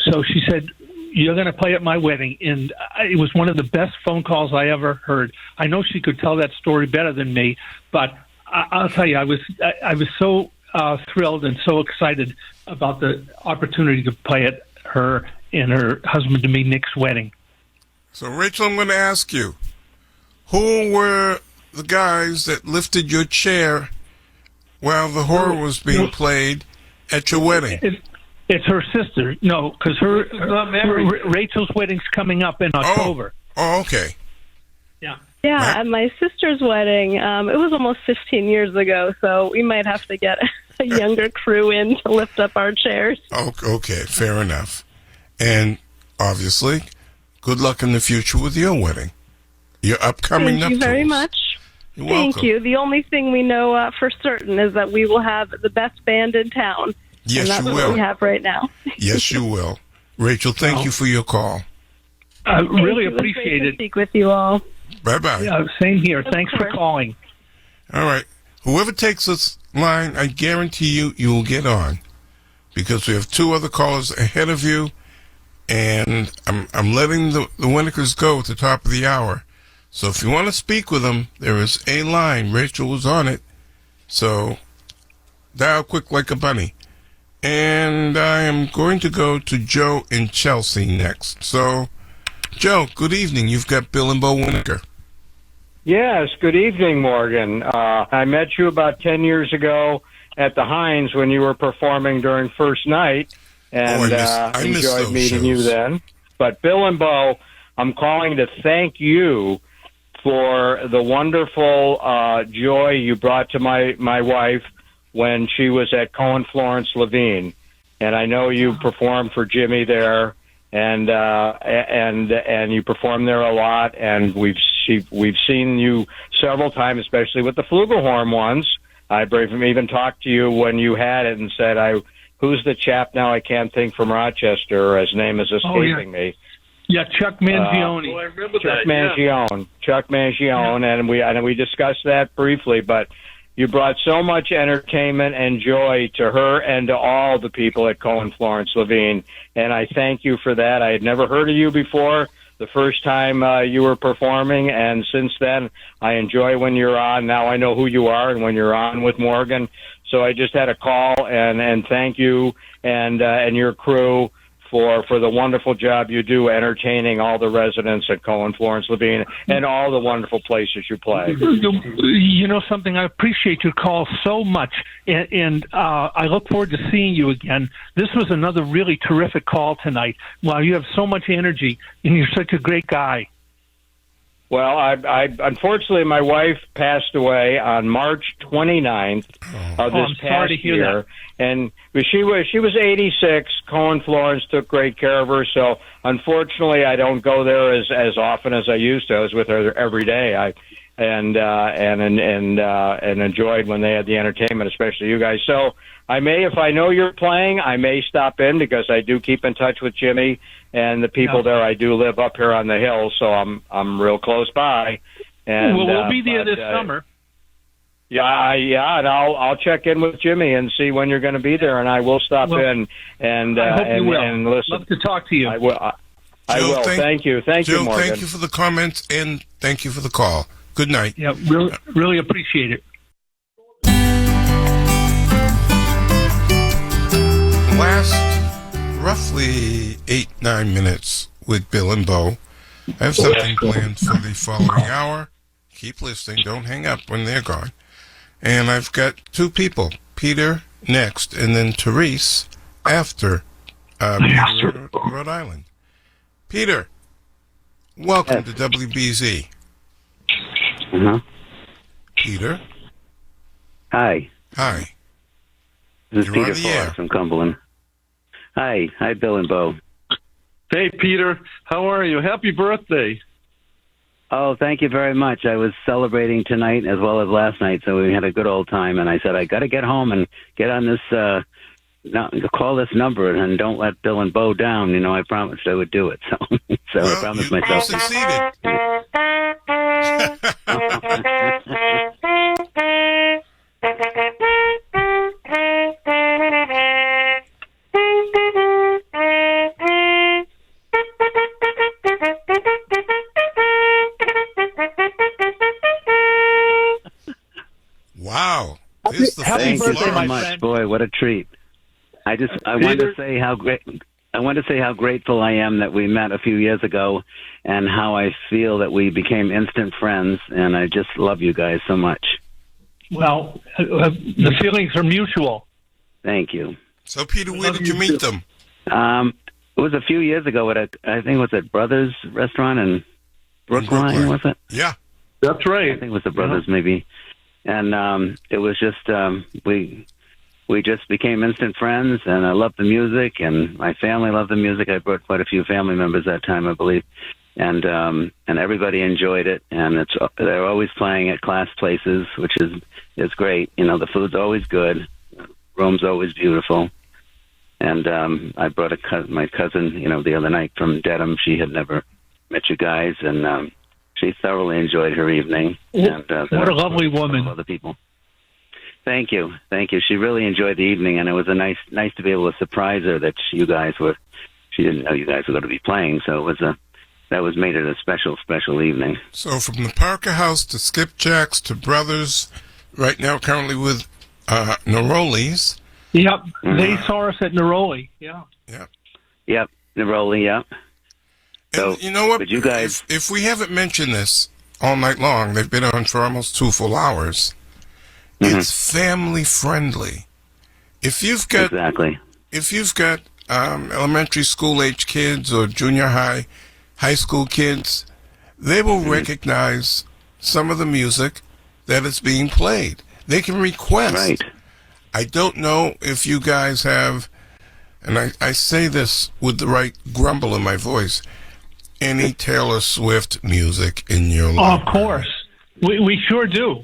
So she said, "You're going to play at my wedding." And it was one of the best phone calls I ever heard. I know she could tell that story better than me, but I'll tell you, I was so thrilled and so excited about the opportunity to play at her and her husband-to-be Nick's wedding. So, Rachel, I'm going to ask you, who were the guys that lifted your chair while the horror was being played at your wedding? It's her sister. No, because Rachel's wedding's coming up in October. Oh, okay. Yeah. Yeah, at my sister's wedding, it was almost 15 years ago, so we might have to get a younger crew in to lift up our chairs. Okay, fair enough. And obviously, good luck in the future with your wedding. Your upcoming Thank you very nuptials. much. You're Thank welcome. you. The only thing we know for certain is that we will have the best band in town. Yes, and that's you what will. we have right now. Yes, you will. Rachel, thank you for your call. I really It was great appreciate to it. speak with you all. Bye-bye. Yeah, same here. Of Thanks for course. calling. All right. Whoever takes this line, I guarantee you will get on, because we have two other callers ahead of you, and I'm letting the Winikers go at the top of the hour. So if you want to speak with them, there is a line. Rachel was on it. So dial quick like a bunny. And I am going to go to Joe in Chelsea next. So, Joe, good evening. You've got Bill and Bo Winiker. Yes, good evening, Morgan. I met you about 10 years ago at the Heinz when you were performing during first night, and I missed enjoyed those meeting you shows. then. But Bill and Bo, I'm calling to thank you for the wonderful joy you brought to my wife when she was at Cohen Florence Levine. And I know you performed for Jimmy there, and you performed there a lot, and we've seen you several times, especially with the Flugelhorn ones. I even talked to you when you had it and said, who's the chap now? I can't think, from Rochester. His name is escaping me. Yeah, Chuck Mangione. I remember Chuck that. Yeah. Mangione. Chuck Mangione, and we discussed that briefly, but you brought so much entertainment and joy to her and to all the people at Cohen Florence Levine, and I thank you for that. I had never heard of you before the first time you were performing, and since then I enjoy when you're on. Now I know who you are and when you're on with Morgan, so I just had a call and thank you and your crew for the wonderful job you do entertaining all the residents at Cohen Florence Levine and all the wonderful places you play. You know something? I appreciate your call so much, and I look forward to seeing you again. This was another really terrific call tonight. Wow, you have so much energy, and you're such a great guy. Well, I unfortunately, my wife passed away on March 29th of this I'm sorry to past hear year, and she was 86. Cohen Florence took great care of her, so unfortunately, I don't go there as often as I used to. I was with her every day. And enjoyed when they had the entertainment, especially you guys. So I may, if I know you're playing, I may stop in because I do keep in touch with Jimmy and the people there. I do live up here on the hill, so I'm real close by. And well, we'll be there this summer. Yeah, and I'll check in with Jimmy and see when you're going to be there, and I will stop in and I hope you will. and listen. Love to talk to you. I will. I Joe, will. Thank you, Joe, Morgan. thank you for the comments and thank you for the call. Good night. Yeah, really appreciate it. Last roughly 8-9 minutes with Bill and Bo. I have something planned for the following hour. Keep listening. Don't hang up when they're gone. And I've got two people, Peter next, and then Therese after Peter, Rhode Island. Peter, welcome to WBZ. Uh-huh. Peter. Hi. Hi. This is You're on Peter the air. Fox from Cumberland. Hi, Bill and Bo. Hey, Peter, how are you? Happy birthday. Oh, thank you very much. I was celebrating tonight as well as last night, so we had a good old time, and I said, I got to get home and get on this, call this number and don't let Bill and Bo down. You know, I promised I would do it, so I promised myself. Succeeded. Wow. Thank you so much. Boy, what a treat. I want to say how grateful I am that we met a few years ago and how I feel that we became instant friends, and I just love you guys so much. Well, the feelings are mutual. Thank you. So, Peter, where did you meet them? It was a few years ago at I think it was at Brothers Restaurant in Brookline, was it? Yeah. That's right. I think it was the Brothers, maybe. And it was just, we just became instant friends, and I loved the music, and my family loved the music. I brought quite a few family members that time, I believe. And everybody enjoyed it, and they're always playing at class places, which is great. You know, the food's always good, room's always beautiful. And I brought my cousin, you know, the other night from Dedham. She had never met you guys, and she thoroughly enjoyed her evening. And what a lovely woman! Other people. Thank you. She really enjoyed the evening, and it was nice to be able to surprise her that you guys were. She didn't know you guys were going to be playing, so it was that made it a special evening. So from the Parker House to Skipjack's to Brothers, right now currently with Neroli's. Yep, they saw us at Neroli. Yeah. Yep, Neroli. Yep. So and you know what? But you guys, if we haven't mentioned this all night long, they've been on for almost 2 full hours. It's family friendly. If you've got elementary school age kids or junior high school kids, they will recognize some of the music that is being played. They can request. Right. I don't know if you guys have, and I say this with the right grumble in my voice, any Taylor Swift music in your life. Of course. We sure do.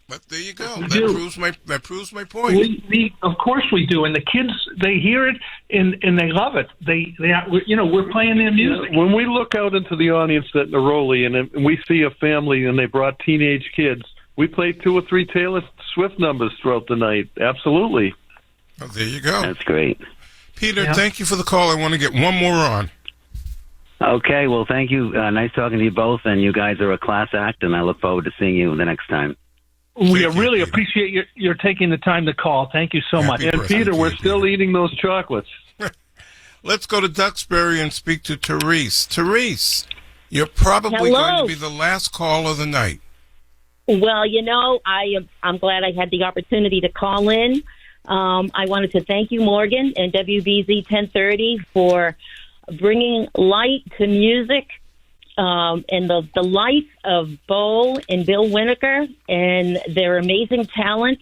But there you go. That proves my point. Of course we do, and the kids, they hear it and they love it. We're playing their music. When we look out into the audience at Neroli and we see a family and they brought teenage kids, we played 2 or 3 Taylor Swift numbers throughout the night. Absolutely. Oh, there you go. That's great. Peter, thank you for the call. I want to get one more on. Okay, well, thank you. Nice talking to you both, and you guys are a class act, and I look forward to seeing you the next time. We really appreciate your taking the time to call. Thank you so much. And Peter, we're still eating those chocolates. Let's go to Duxbury and speak to Therese. Therese, you're probably going to be the last call of the night. Well, I'm glad I had the opportunity to call in. I wanted to thank you, Morgan, and WBZ 1030 for bringing light to music and the life of Bo and Bill Winiker and their amazing talent.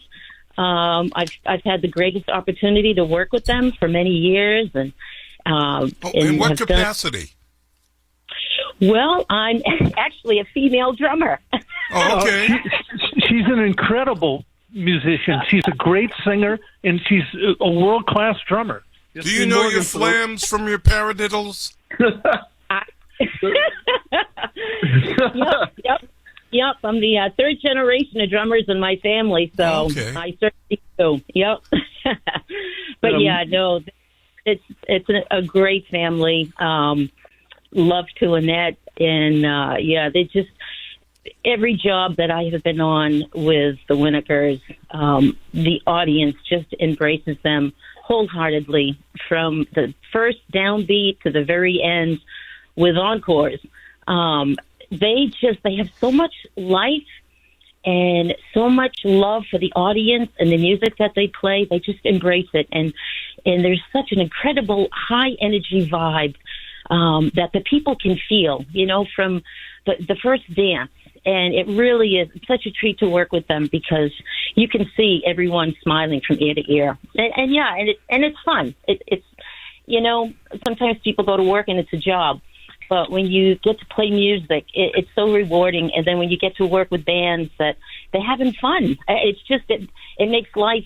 I've had the greatest opportunity to work with them for many years. And in what capacity? Well, I'm actually a female drummer. Oh, okay. She's an incredible musician. She's a great singer, and she's a world-class drummer. Do you know your flams from your paradiddles? Yep. I'm the third generation of drummers in my family, so I certainly do. Yep. But it's a great family. Love to Annette, and they just every job that I have been on with the Winikers, the audience just embraces them wholeheartedly from the first downbeat to the very end with encores. They have so much life and so much love for the audience and the music that they play. They just embrace it, and there's such an incredible high energy vibe that the people can feel, from the first dance. And it really is such a treat to work with them because you can see everyone smiling from ear to ear. And it's fun. It's sometimes people go to work and it's a job. But when you get to play music, it's so rewarding. And then when you get to work with bands that they're having fun, it's just, it makes life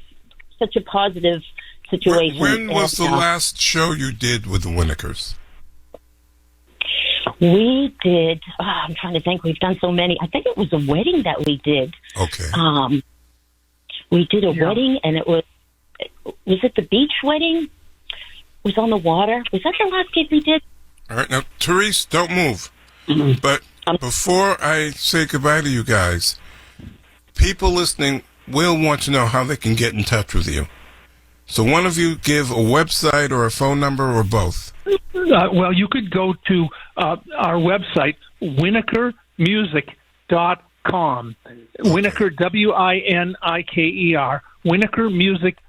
such a positive situation. When was the last show you did with the Winikers? We did, I'm trying to think, we've done so many. I think it was a wedding that we did. Okay. We did a wedding, and was it the beach wedding? It was on the water. Was that the last gig we did? All right, now, Therese, don't move. But before I say goodbye to you guys, people listening will want to know how they can get in touch with you. So one of you give a website or a phone number or both. Well, you could go to our website, winikermusic.com. Winiker, Winiker,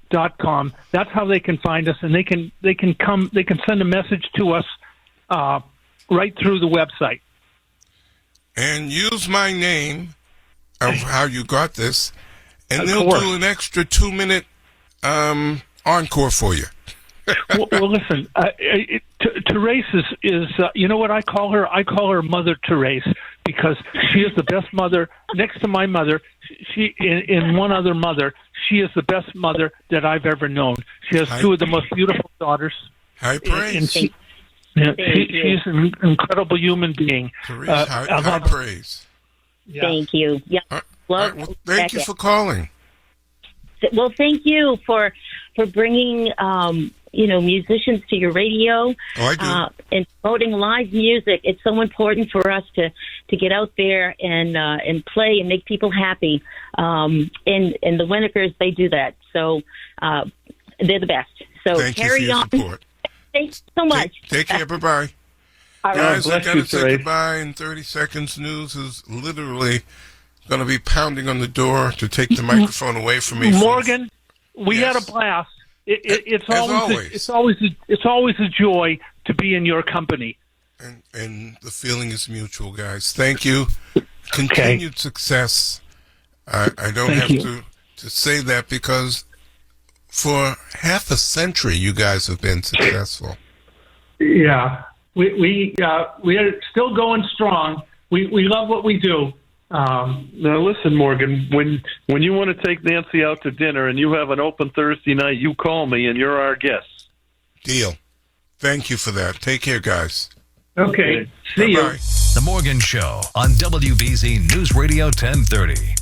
www.morganjoe.com. That's how they can find us, and they can send a message to us right through the website. And use my name of how you got this, and they'll do an extra 2-minute encore for you. well, listen, Therese is you know what I call her? I call her Mother Therese, because she is the best mother next to my mother. She in one other mother, she is the best mother that I've ever known. She has two of the most beautiful daughters. High praise. And she's an incredible human being. Therese, high praise. Yeah. Thank you. Yeah. Well, thank you for calling. Well, thank you for bringing musicians to your radio. Oh, I do. And promoting live music. It's so important for us to get out there and play and make people happy. And the Winikers, they do that. So they're the best. So thank carry you for your on. Support. Thanks so much. Take care. Bye-bye. All Guys, right. I got to say goodbye in 30 seconds. News is literally going to be pounding on the door to take the microphone away from me. Morgan, we had a blast. It's always a joy to be in your company. And the feeling is mutual, guys. Thank you. Continued success. I don't have to say that, because for half a century you guys have been successful. Yeah, we are still going strong. We love what we do. Now listen, Morgan, when you want to take Nancy out to dinner and you have an open Thursday night, you call me and you're our guest. Deal. Thank you for that. Take care, guys. Okay. See you. The Morgan Show on WBZ News Radio 1030.